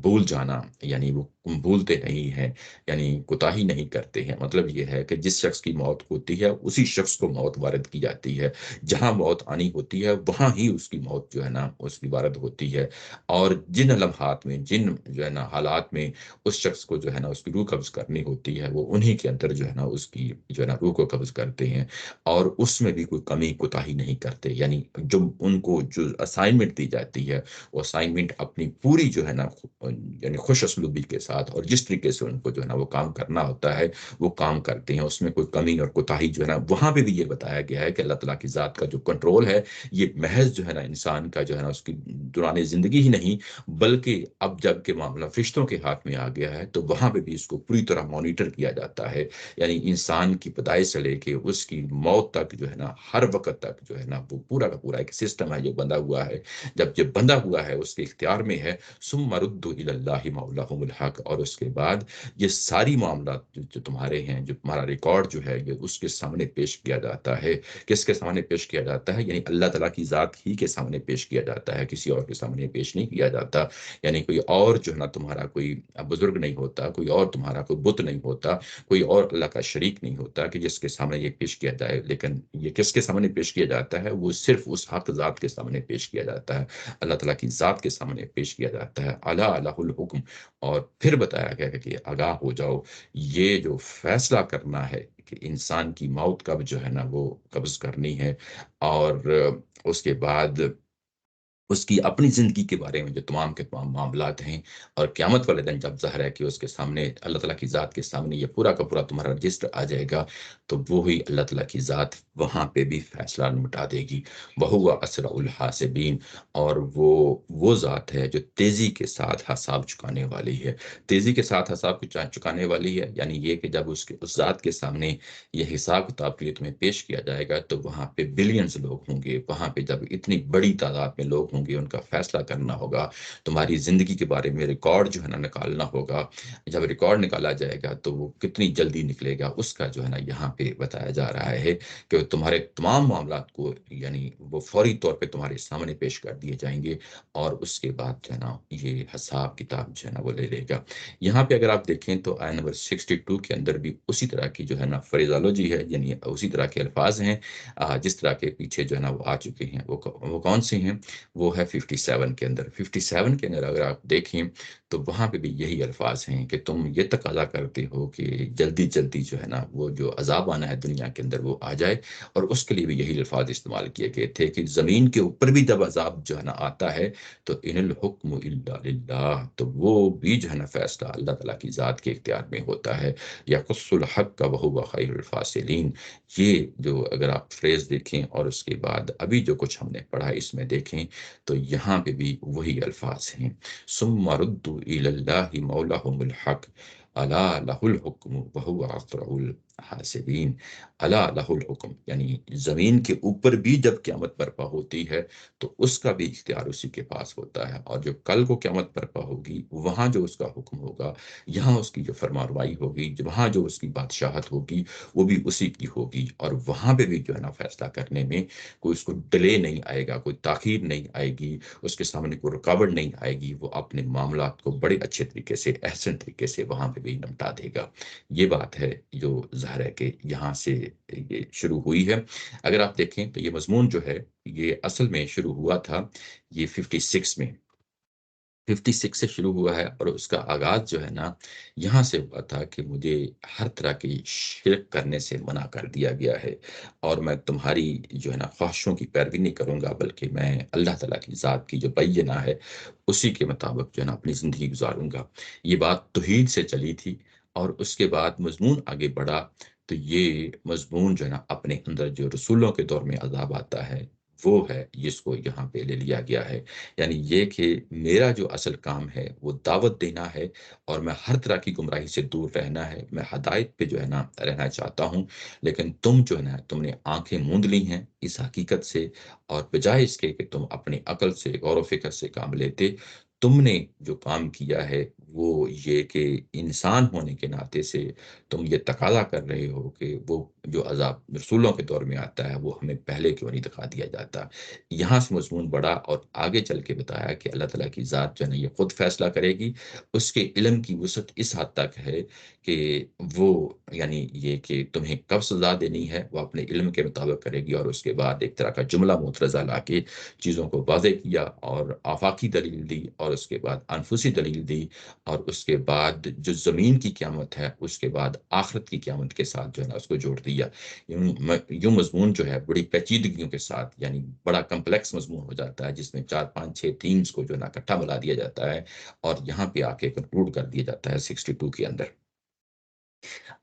بھول جانا، یعنی وہ بھولتے نہیں ہیں، یعنی کوتاہی نہیں کرتے ہیں۔ مطلب یہ ہے کہ جس شخص کی موت ہوتی ہے اسی شخص کو موت وارد کی جاتی ہے، جہاں موت آنی ہوتی ہے وہاں ہی اس کی موت جو ہے نا اس کی وارد ہوتی ہے۔ اور جن لمحات میں، جن جو ہے نا حالات میں اس شخص کو جو ہے نا اس کی روح قبض کرنی ہوتی ہے، وہ انہی کے اندر جو ہے نا اس کی جو ہے نا روح کو قبض کرتے ہیں، اور اس میں بھی کوئی کمی کوتاہی نہیں کرتے۔ یعنی جو ان کو جو اسائنمنٹ دی جاتی ہے، وہ اسائنمنٹ اپنی پوری جو ہے نا یعنی خوش اسلوبی کے ساتھ اور جس طریقے سے ان کو جو ہے نا وہ کام کرنا ہوتا ہے وہ کام کرتے ہیں، اس میں کوئی کمی اور کوتاہی جو ہے نا، وہاں پہ بھی یہ بتایا گیا ہے کہ اللہ تعالیٰ کی ذات کا جو کنٹرول ہے یہ محض جو ہے نا انسان کا جو ہے نا اس کی دوران زندگی ہی نہیں، بلکہ اب جب کہ معاملہ فرشتوں کے ہاتھ میں آ گیا ہے تو وہاں پہ بھی اس کو پوری طرح مانیٹر کیا جاتا ہے۔ یعنی انسان کی پیدائش سے لے کے اس کی موت تک جو ہے نا، ہر وقت تک جو ہے نا وہ پورا کا پورا ایک سسٹم ہے جو بندہ ہوا ہے۔ جب یہ بندہ ہوا ہے اس کے اختیار میں ہے، ثم ردوا الی اللہ مولاہم الحق، اور اس کے بعد یہ ساری معاملات جو تمہارے ہیں، جو تمہارا ریکارڈ جو ہے یہ اس کے سامنے پیش کیا جاتا ہے۔ کس کے سامنے پیش کیا جاتا ہے؟ یعنی اللہ تعالیٰ کی ذات ہی کے سامنے پیش کیا جاتا ہے، کسی اور کے سامنے پیش نہیں کیا جاتا۔ یعنی کوئی اور جو ہے نا تمہارا کوئی بزرگ نہیں ہوتا، کوئی اور تمہارا کوئی بت نہیں ہوتا، کوئی اور اللہ کا شریک نہیں ہوتا کہ جس کے سامنے یہ پیش کیا جائے۔ لیکن یہ کس کے سامنے پیش کیا جاتا ہے؟ وہ صرف اس حق ذات کے سامنے پیش کیا جاتا ہے، اللہ تعالیٰ کی ذات کے سامنے پیش کیا جاتا ہے۔ الا لہ الحکم، اور پھر بتایا گیا کہ آگاہ ہو جاؤ، یہ جو فیصلہ کرنا ہے کہ انسان کی موت کب جو ہے نا وہ قبض کرنی ہے، اور اس کے بعد اس کی اپنی زندگی کے بارے میں جو تمام کے تمام معاملات ہیں، اور قیامت والے دن جب ظاہر ہے کہ اس کے سامنے اللہ تعالیٰ کی ذات کے سامنے یہ پورا کا پورا تمہارا رجسٹر آ جائے گا، تو وہی اللہ تعالیٰ کی ذات وہاں پہ بھی فیصلہ نمٹا دے گی۔ وَهُوَ أَسْرَعُ الْحَاسِبِينَ، اور وہ ذات ہے جو تیزی کے ساتھ حساب چکانے والی ہے۔ تیزی کے ساتھ حساب کو چکانے والی ہے، یعنی یہ کہ جب اس ذات کے سامنے یہ حساب کتاب کے لیے تمہیں پیش کیا جائے گا تو وہاں پہ بلینز لوگ ہوں گے، وہاں پہ جب اتنی بڑی تعداد میں لوگ ہوں گے، ان کا فیصلہ کرنا ہوگا، تمہاری زندگی کے بارے میں ریکارڈ جو ہے نا نکالنا ہوگا۔ جب ریکارڈ نکالا جائے گا تو وہ کتنی جلدی نکلے گا اس کا جو ہے نا یہاں پہ بتایا جا رہا ہے کہ تمہارے تمام معاملات کو یعنی وہ فوری طور پہ تمہارے سامنے پیش کر دیے جائیں گے، اور اس کے بعد جو ہے نا یہ حساب کتاب جو ہے نا وہ لے لے گا۔ یہاں پہ اگر آپ دیکھیں تو آیت نمبر 62 کے اندر بھی اسی طرح کی جو ہے نا فریزالوجی ہے، یعنی اسی طرح کے الفاظ ہیں جس طرح کے پیچھے جو ہے نا وہ آ چکے ہیں۔ وہ کون سے ہیں؟ وہ ہے 57 کے اندر۔ 57 کے اندر اگر آپ دیکھیں تو وہاں پہ بھی یہی الفاظ ہیں کہ تم یہ تقاضا کرتے ہو کہ جلدی جلدی جو ہے نا وہ جو عذاب آنا ہے دنیا کے اندر وہ آ جائے، اور اس کے لیے بھی یہی الفاظ استعمال کیے گئے تھے کہ زمین کے اوپر بھی جب عذاب جو ہے نا آتا ہے تو ان الحکم الا للہ، تو وہ بھی جو ہے نا فیصلہ اللہ تعالیٰ کی ذات کے اختیار میں ہوتا ہے۔ یقص الحق وہو خیر الفاصلین، یہ جو اگر آپ فریز دیکھیں اور اس کے بعد ابھی جو کچھ ہم نے پڑھا اس میں دیکھیں تو یہاں پہ بھی وہی الفاظ ہیں۔ ثم ردوا الی اللہ مولاہم الحق الا لہ الحکم وہو اسرع حاسبین الا لہ الحکم، یعنی زمین کے اوپر بھی جب قیامت برپا ہوتی ہے تو اس کا بھی اختیار اسی کے پاس ہوتا ہے، اور جو کل کو قیامت برپا ہوگی وہاں جو اس کا حکم ہوگا، یہاں اس کی جو فرمانروائی ہوگی، وہاں جو اس کی بادشاہت ہوگی وہ بھی اسی کی ہوگی، اور وہاں پہ بھی جو ہے نا فیصلہ کرنے میں کوئی اس کو ڈیلے نہیں آئے گا، کوئی تاخیر نہیں آئے گی، اس کے سامنے کوئی رکاوٹ نہیں آئے گی، وہ اپنے معاملات کو بڑے اچھے طریقے سے، احسن طریقے سے وہاں پہ بھی نمٹا دے گا۔ یہ بات ہے جو ظاہر ہے کہ یہاں سے یہ شروع ہوئی ہے۔ اگر آپ دیکھیں تو یہ مضمون جو ہے یہ اصل میں شروع ہوا تھا یہ 56 میں، 56 سے شروع ہوا ہے، اور اس کا آغاز جو ہے نا یہاں سے ہوا تھا کہ مجھے ہر طرح کی شرک کرنے سے منع کر دیا گیا ہے، اور میں تمہاری جو ہے نا خواہشوں کی پیروی نہیں کروں گا، بلکہ میں اللہ تعالیٰ کی ذات کی جو بینہ ہے اسی کے مطابق جو ہے نا اپنی زندگی گزاروں گا۔ یہ بات توحید سے چلی تھی، اور اس کے بعد مضمون آگے بڑھا تو یہ مضمون جو ہے نا اپنے اندر جو رسولوں کے دور میں عذاب آتا ہے وہ ہے جس کو یہاں پہ لے لیا گیا ہے، یعنی یہ کہ میرا جو اصل کام ہے وہ دعوت دینا ہے، اور میں ہر طرح کی گمراہی سے دور رہنا ہے، میں ہدایت پہ جو ہے نا رہنا چاہتا ہوں، لیکن تم جو ہے نا تم نے آنکھیں موند لی ہیں اس حقیقت سے، اور بجائے اس کے کہ تم اپنی عقل سے غور و فکر سے کام لیتے، تم نے جو کام کیا ہے وہ یہ کہ انسان ہونے کے ناطے سے تم یہ تقاضا کر رہے ہو کہ وہ جو عذاب رسولوں کے دور میں آتا ہے وہ ہمیں پہلے کیوں نہیں دکھا دیا جاتا۔ یہاں سے مضمون بڑھا اور آگے چل کے بتایا کہ اللہ تعالیٰ کی ذات جو ہے نا یہ خود فیصلہ کرے گی، اس کے علم کی وسعت اس حد تک ہے کہ وہ یعنی یہ کہ تمہیں کب سزا دینی ہے وہ اپنے علم کے مطابق کرے گی، اور اس کے بعد ایک طرح کا جملہ مترجہ لا کے چیزوں کو واضح کیا، اور آفاقی دلیل دی، اور اس کے بعد انفسی دلیل دی، اور اس کے بعد جو زمین کی قیامت ہے اس کے بعد آخرت کی قیامت کے ساتھ جو ہے نا اس کو جوڑ دیا۔ یوں مضمون جو ہے بڑی پیچیدگیوں کے ساتھ، یعنی بڑا کمپلیکس مضمون ہو جاتا ہے جس میں 4 5 6 تھیمز کو جو ہے نا اکٹھا ملا دیا جاتا ہے، اور یہاں پہ آ کے کنکلوڈ کر دیا جاتا ہے 62 کے اندر۔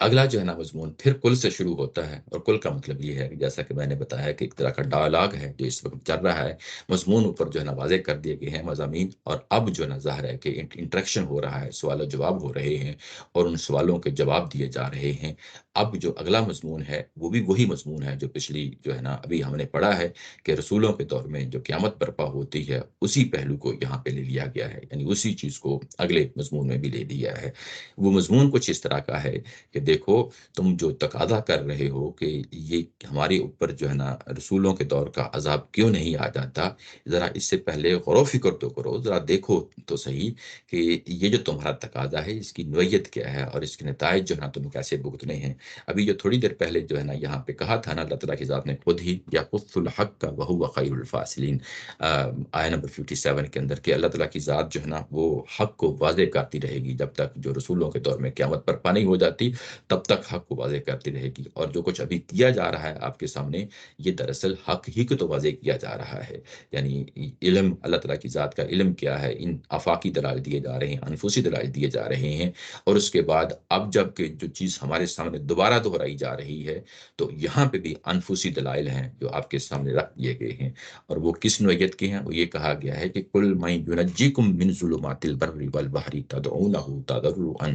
اگلا جو ہے نا مضمون پھر کل سے شروع ہوتا ہے، اور کل کا مطلب یہ ہے کہ جیسا کہ میں نے بتایا کہ ایک طرح کا ڈائلاگ ہے جو اس وقت چل رہا ہے، مضمون اوپر جو ہے نا واضح کر دیے گئے ہیں مضامین، اور اب جو ہے نا ظاہر ہے کہ انٹریکشن ہو رہا ہے، سوال و جواب ہو رہے ہیں، اور ان سوالوں کے جواب دیے جا رہے ہیں۔ اب جو اگلا مضمون ہے وہ بھی وہی مضمون ہے جو پچھلی جو ہے نا ابھی ہم نے پڑھا ہے کہ رسولوں کے دور میں جو قیامت برپا ہوتی ہے اسی پہلو کو یہاں پہ لے لیا گیا ہے، یعنی اسی چیز کو اگلے مضمون میں بھی لے لیا ہے۔ وہ مضمون کچھ اس طرح کا ہے کہ دیکھو تم جو تقاضا کر رہے ہو کہ یہ ہمارے اوپر جو ہے نا رسولوں کے دور کا عذاب کیوں نہیں آ جاتا، ذرا اس سے پہلے غور و فکر تو کرو، ذرا دیکھو تو صحیح کہ یہ جو تمہارا تقاضا ہے اس کی نوعیت کیا ہے اور اس کے نتائج جو ہے نا تمہیں کیسے بھگتنے ہیں۔ ابھی جو تھوڑی دیر پہلے جو ہے نا یہاں پہ کہا تھا نا اللہ تعالیٰ کی ذات نے خود ہی یقص الحق کا وہو خیر الفاصلین، آیہ نمبر 57 کے اندر، کہ اللہ تعالیٰ کی ذات جو ہے نا وہ حق کو واضح کرتی رہے گی جب تک جو رسولوں کے دور میں قیامت برپا نہیں ہو جاتی، تب تک حق کو واضح کرتی رہے گی، اور جو کچھ ابھی کیا جا رہا ہے آپ کے سامنے یہ دراصل حق ہی کو تو واضح کیا جا رہا ہے۔ یعنی علم، اللہ تعالیٰ کی ذات کا علم کیا ہے، ان آفاقی دلائل دیے جا رہے ہیں، انفسی دلائل دیے جا رہے ہیں، اور اس کے بعد اب جب کہ جو چیز ہمارے سامنے دوبارہ دہرائی جا رہی ہے تو یہاں پہ بھی انفسی دلائل ہیں جو آپ کے سامنے رکھ دیے گئے ہیں، اور وہ کس نوعیت کے ہیں؟ وہ یہ کہا گیا ہے کہ کل من ینجیکم من ظلمات البر والبحر تدعونہ تضرعا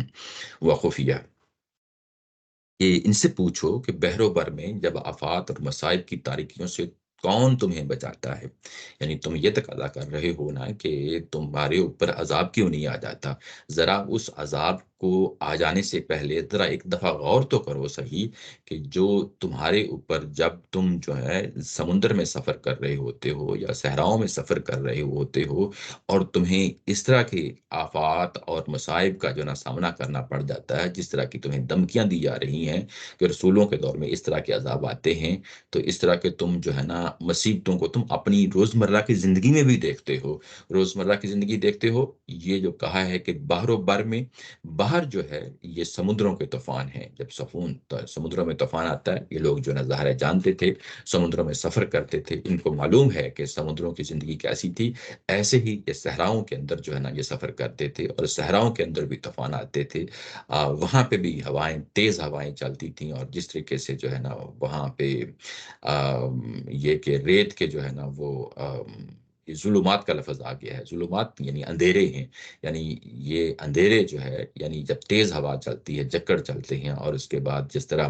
وخفیہ، کہ ان سے پوچھو کہ بحر و بر میں جب آفات اور مصائب کی تاریکیوں سے کون تمہیں بچاتا ہے، یعنی تم یہ تقاضا کر رہے ہو نا کہ تمہارے اوپر عذاب کیوں نہیں آ جاتا، ذرا اس عذاب کو آ جانے سے پہلے ذرا ایک دفعہ غور تو کرو صحیح کہ جو تمہارے اوپر جب تم جو ہے سمندر میں سفر کر رہے ہوتے ہو یا صحراؤں میں سفر کر رہے ہوتے ہو، اور تمہیں اس طرح کے آفات اور مصائب کا جو نا سامنا کرنا پڑ جاتا ہے، جس طرح کی تمہیں دھمکیاں دی جا رہی ہیں کہ رسولوں کے دور میں اس طرح کے عذاب آتے ہیں، تو اس طرح کے تم جو ہے نا مصیبتوں کو تم اپنی روزمرہ کی زندگی میں بھی دیکھتے ہو، روزمرہ کی زندگی دیکھتے ہو۔ یہ جو کہا ہے کہ بحر و بر میں، باہر جو ہے یہ سمندروں کے طوفان ہیں، جب سمندروں میں طوفان آتا ہے، یہ لوگ جو نظارہ جانتے تھے، سمندروں میں سفر کرتے تھے، ان کو معلوم ہے کہ سمندروں کی زندگی کیسی تھی، ایسے ہی یہ صحراؤں کے اندر جو ہے نا یہ سفر کرتے تھے، اور صحراؤں کے اندر بھی طوفان آتے تھے، وہاں پہ بھی ہوائیں، تیز ہوائیں چلتی تھیں، اور جس طریقے سے جو ہے نا وہاں پہ یہ کہ ریت کے جو ہے نا وہ یہ ظلمات کا لفظ آ گیا ہے. ظلمات یعنی اندھیرے ہیں، یعنی یہ اندھیرے جو ہے، یعنی جب تیز ہوا چلتی ہے، جکڑ چلتے ہیں، اور اس کے بعد جس طرح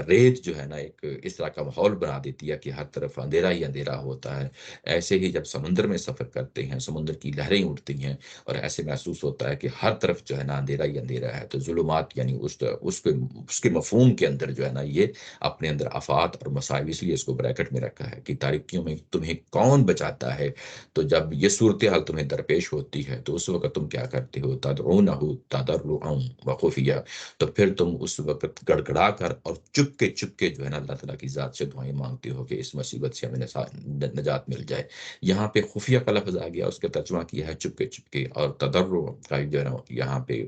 ریت جو ہے نا ایک اس طرح کا ماحول بنا دیتی ہے کہ ہر طرف اندھیرا ہی اندھیرا ہوتا ہے، ایسے ہی جب سمندر میں سفر کرتے ہیں، سمندر کی لہریں اٹھتی ہیں اور ایسے محسوس ہوتا ہے کہ ہر طرف جو ہے نا اندھیرا ہی اندھیرا ہے. تو ظلمات یعنی اس کے مفہوم کے اندر جو ہے نا یہ اپنے اندر آفات اور مصائب، اس لیے اس کو بریکٹ میں رکھا ہے کہ تاریکیوں میں تمہیں کون بچاتا ہے. تو جب یہ صورتحال تمہیں درپیش ہوتی ہے تو اس وقت تم کیا کرتے ہو؟ تدعونہ تضرعا وخفیہ، تو پھر تم اس وقت گڑ گڑا کر اور چپ کے جو ہے نا اللہ تعالیٰ کی ذات سے دعائیں مانگتے ہو کہ اس مصیبت سے ہمیں نجات مل جائے. یہاں پہ خفیہ کا لفظ آ گیا، اس کا ترجمہ کیا ہے چپ کے، اور تضرع کا جو ہے نا یہاں پہ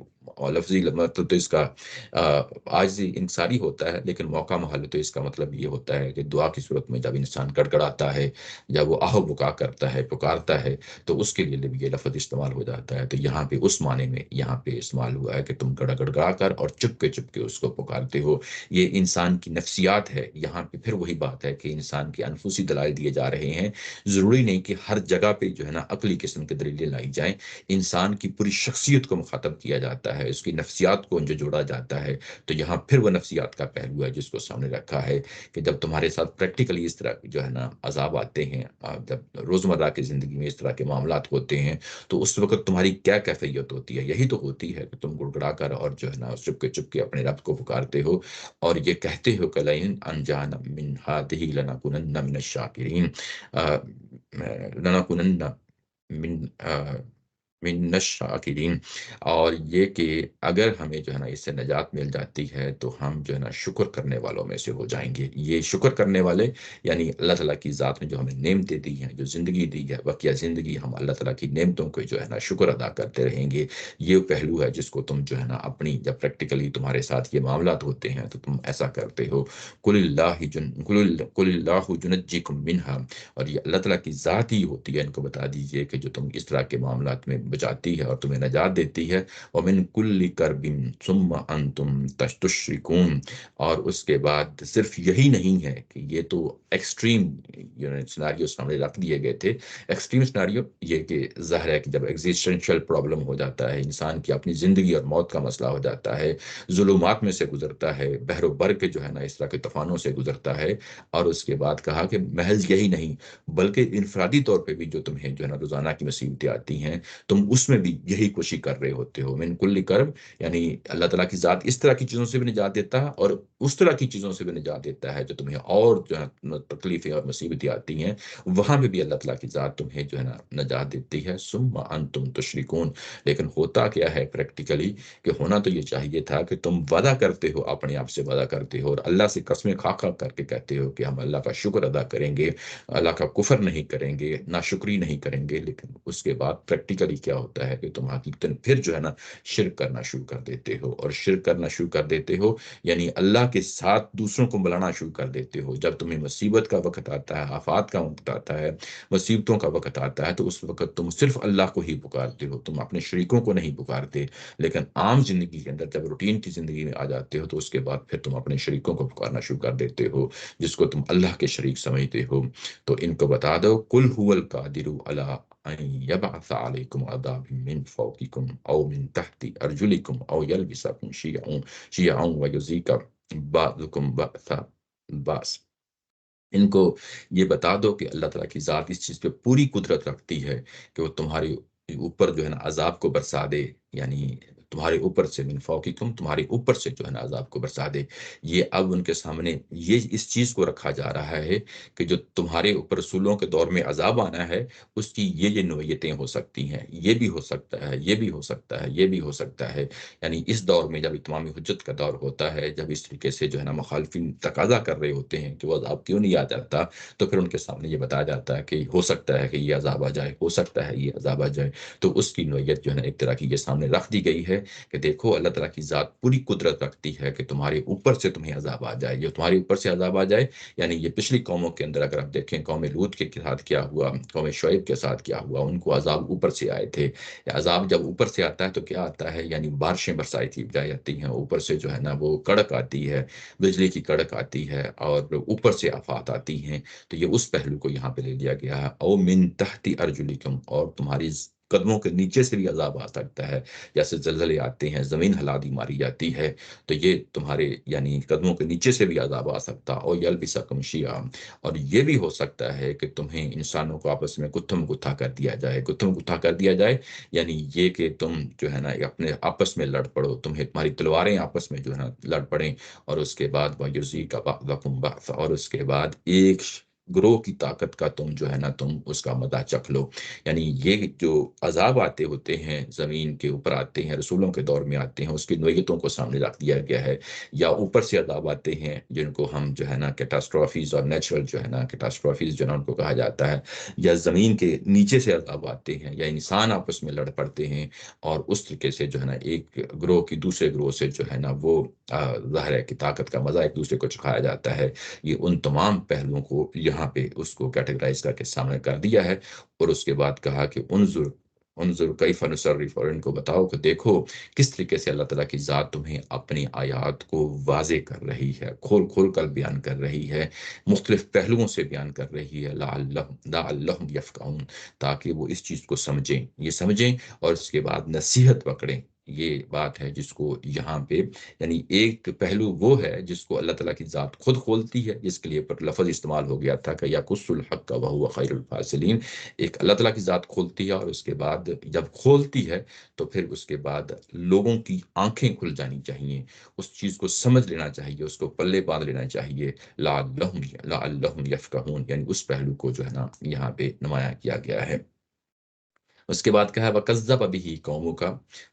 لفظی مطلب تو اس کا عاجزی انکساری ہوتا ہے، لیکن موقع محل تو اس کا مطلب یہ ہوتا ہے کہ دعا کی صورت میں جب انسان گڑگڑاتا ہے، جب وہ آہ بکا کرتا ہے، پکارتا ہے، تو اس کے لیے بھی یہ لفظ استعمال ہو جاتا ہے. تو یہاں پہ اس معنی میں یہاں پہ استعمال ہوا ہے کہ تم گڑگڑا کر اور چپ کے اس کو پکارتے ہو. یہ انسان کی نفسیات ہے. یہاں پہ پھر وہی بات ہے کہ انسان کے انفسی دلائل دیے جا رہے ہیں. ضروری نہیں کہ ہر جگہ پہ جو ہے نا عقلی قسم کے دلیلیں لائی جائیں. انسان کی پوری شخصیت کو مخاطب کیا جاتا ہے، اس کی نفسیات کو جو جوڑا جاتا ہے. تو یہاں پھر وہ نفسیات کا پہلو ہے جس کو سامنے رکھا ہے کہ جب تمہارے ساتھ پریکٹیکلی اس طرح جو ہے نا عذاب آتے ہیں، جب روزمرہ کی زندگی میں اس طرح کے معاملات ہوتے ہیں، تو اس وقت تمہاری کیا کیفیت ہوتی ہے؟ یہی تو ہوتی ہے کہ تم گڑگڑا کر اور جو ہے نا چپ کے اپنے رب کو پکارتے ہو اور یہ کہتے ہو کہ لئن انجانا من هذه لنکونن من الشاکرین، لنکونن من من الشاکرین، اور یہ کہ اگر ہمیں جو ہے نا اس سے نجات مل جاتی ہے تو ہم جو ہے نا شکر کرنے والوں میں سے ہو جائیں گے. یہ شکر کرنے والے یعنی اللہ تعالیٰ کی ذات میں جو ہمیں نعمتیں دی ہیں، جو زندگی دی ہے، بقیہ زندگی ہم اللہ تعالیٰ کی نعمتوں کو جو ہے نا شکر ادا کرتے رہیں گے. یہ پہلو ہے جس کو تم جو ہے نا اپنی جب پریکٹیکلی تمہارے ساتھ یہ معاملات ہوتے ہیں تو تم ایسا کرتے ہو. قل اللہ جنجیکم منہا، اور یہ اللہ تعالیٰ کی ذات ہی ہوتی ہے. ان کو بتا دیجئے کہ جو تم اس طرح کے معاملات میں بچاتی ہے اور تمہیں نجات دیتی ہے. ومن کل کرب ثم انتم تشرکون، اور اس کے بعد صرف یہی نہیں ہے کہ یہ تو ایکسٹریم سیناریو سامنے رکھ دیے گئے تھے. ایکسٹریم سیناریو یہ کہ ظاہر ہے کہ جب ایگزسٹنشل پرابلم ہو جاتا ہے، انسان کی اپنی زندگی اور موت کا مسئلہ ہو جاتا ہے، ظلمات میں سے گزرتا ہے، بحر و بر کے جو ہے نا اس طرح کے طوفانوں سے گزرتا ہے، اور اس کے بعد کہا کہ محض یہی نہیں بلکہ انفرادی طور پہ بھی جو تمہیں جو ہے نا روزانہ کی مصیبتیں آتی ہیں، تم اس میں بھی یہی کوشش کر رہے ہوتے ہو. من کل کرب یعنی اللہ تعالیٰ کی ذات اس طرح کی چیزوں سے بھی نجات دیتا ہے اور اس طرح کی چیزوں سے بھی نجات دیتا ہے جو تمہیں اور جو ہے تکلیفیں اور مصیبتیں آتی ہیں، وہاں میں بھی اللہ تعالیٰ کی ذات تمہیں جو ہے نا نجات دیتی ہے. ثم انتم تشرکون، لیکن ہوتا کیا ہے پریکٹیکلی کہ ہونا تو یہ چاہیے تھا کہ تم وعدہ کرتے ہو، اپنے آپ سے وعدہ کرتے ہو اور اللہ سے قسمیں کھا کر کے کہتے ہو کہ ہم اللہ کا شکر ادا کریں گے، اللہ کا کفر نہیں کریں گے، ناشکری نہیں کریں گے. لیکن اس کے بعد پریکٹیکلی کیا ہوتا ہے کہ تم حقیقتاً پھر جو ہے نا شرک کرنا شروع کر دیتے ہو. اور شرک کرنا شروع کر دیتے ہو یعنی اللہ کے ساتھ دوسروں کو ملانا شروع کر دیتے ہو. جب تمہیں مصیبت کا وقت آتا ہے، آفات کا وقت آتا ہے، مصیبتوں کا وقت آتا ہے، تو اس وقت تم صرف اللہ کو ہی پکارتے ہو، تم اپنے شریکوں کو نہیں پکارتے. لیکن عام زندگی کے اندر جب روٹین کی زندگی میں آ جاتے ہو تو اس کے بعد پھر تم اپنے شریکوں کو پکارنا شروع کر دیتے ہو جس کو تم اللہ کے شریک سمجھتے ہو. تو ان کو بتا دو قل هو القادر علی ان یبعث علیکم عذابا من فوقکم او من تحت ارجلکم او یلبسکم شیعا ویذیق بعضکم بعض باس. ان کو یہ بتا دو کہ اللہ تعالیٰ کی ذات اس چیز پہ پوری قدرت رکھتی ہے کہ وہ تمہارے اوپر جو ہے نا عذاب کو برسا دے، یعنی تمہارے اوپر سے من فوقکم، تمہارے اوپر سے جو ہے نا عذاب کو برسا دے. یہ اب ان کے سامنے یہ اس چیز کو رکھا جا رہا ہے کہ جو تمہارے اوپر رسولوں کے دور میں عذاب آنا ہے اس کی یہ نوعیتیں ہو سکتی ہیں، یہ بھی ہو سکتا ہے، یہ بھی ہو سکتا ہے، یہ بھی ہو سکتا ہے. یعنی اس دور میں جب اتمام حجت کا دور ہوتا ہے، جب اس طریقے سے جو ہے نا مخالفین تقاضا کر رہے ہوتے ہیں کہ وہ عذاب کیوں نہیں آ جاتا، تو پھر ان کے سامنے یہ بتایا جاتا ہے کہ ہو سکتا ہے کہ یہ عذاب آ جائے، ہو سکتا ہے یہ عذاب آ جائے. تو اس کی نوعیت جو ہے نا ایک طرح کی یہ سامنے رکھ دی گئی ہے ہے کہ دیکھو اللہ تعالیٰ کی ذات پوری قدرت رکھتی ہے کہ تمہارے اوپر سے تمہیں عذاب آ جائے. جو تمہارے اوپر سے عذاب آ جائے یعنی یہ پچھلی قوموں کے اندر اگر آپ دیکھیں قوم لوط کے ساتھ کیا ہوا, قوم شعیب کے ساتھ کیا ہوا, ان کو عذاب اوپر سے آئے تھے. عذاب جب اوپر سے آتا ہے تو کیا آتا ہے, یعنی بارشیں برسائی تھی جائی جاتی ہیں, اوپر سے جو ہے نا وہ کڑک آتی ہے, بجلی کی کڑک آتی ہے, اور اوپر سے آفات آتی ہیں. تو یہ اس پہلو کو یہاں پہ لے لیا گیا ہے. او من تحت ارجلکم, اور تمہاری قدموں کے نیچے سے بھی عذاب آ سکتا ہے, جیسے زلزلے آتے ہیں, زمین ہلا دی ماری جاتی ہے, تو یہ تمہارے یعنی قدموں کے نیچے سے بھی عذاب آ سکتا. اور یلبسکم شیعا, اور یہ بھی ہو سکتا ہے کہ تمہیں انسانوں کو آپس میں گتھم گتھا کر دیا جائے. گتھم گتھا کر دیا جائے یعنی یہ کہ تم جو ہے نا اپنے آپس میں لڑ پڑو, تمہاری تلواریں آپس میں جو ہے نا لڑ پڑیں, اور اس کے بعد وَيُذِيقَ بَعْضَكُمْ بَعْضًا, اور اس کے بعد ایک گروہ کی طاقت کا تم جو ہے نا تم اس کا مزہ چکھ لو. یعنی یہ جو عذاب آتے ہوتے ہیں زمین کے اوپر آتے ہیں, رسولوں کے دور میں آتے ہیں, اس کی نوعیتوں کو سامنے رکھ دیا گیا ہے. یا اوپر سے عذاب آتے ہیں جن کو ہم جو ہے نا کیٹاسٹرافیز اور نیچرل جو ہے نا کیٹاسٹرافیز جو ہے نا ان کو کہا جاتا ہے. یا زمین کے نیچے سے عذاب آتے ہیں, یا انسان آپس میں لڑ پڑتے ہیں, اور اس طریقے سے جو ہے نا ایک گروہ کی دوسرے گروہ سے جو ہے نا وہ ظاہر ہے کہ طاقت کا مزہ ایک دوسرے کو چکھایا جاتا ہے. یہ ان تمام پہلوؤں کو یہاں پہ اس کو کیٹیگرائز کر کے سامنے کر دیا ہے. اور اس کے بعد کہا کہ انظر کیف نصرف, اور ان کو بتاؤ کہ دیکھو کس طریقے سے اللہ تعالیٰ کی ذات تمہیں اپنی آیات کو واضح کر رہی ہے, کھول کھول کر بیان کر رہی ہے, مختلف پہلوؤں سے بیان کر رہی ہے. لعلہم یفقہون, تاکہ وہ اس چیز کو سمجھیں, یہ سمجھیں اور اس کے بعد نصیحت پکڑیں. یہ بات ہے جس کو یہاں پہ یعنی ایک پہلو وہ ہے جس کو اللہ تعالیٰ کی ذات خود کھولتی ہے, جس کے لیے پر لفظ استعمال ہو گیا تھا کہ یقص الحق وہو خیر الفاصلین. ایک اللہ تعالیٰ کی ذات کھولتی ہے, اور اس کے بعد جب کھولتی ہے تو پھر اس کے بعد لوگوں کی آنکھیں کھل جانی چاہیے, اس چیز کو سمجھ لینا چاہیے, اس کو پلے باندھ لینا چاہیے. لعلہم یفقہون, یعنی اس پہلو کو جو ہے نا یہاں پہ نمایاں کیا گیا ہے. اس کے بعد کہا ہے وَكَذَّبَ بِهِ قَوْمُكَ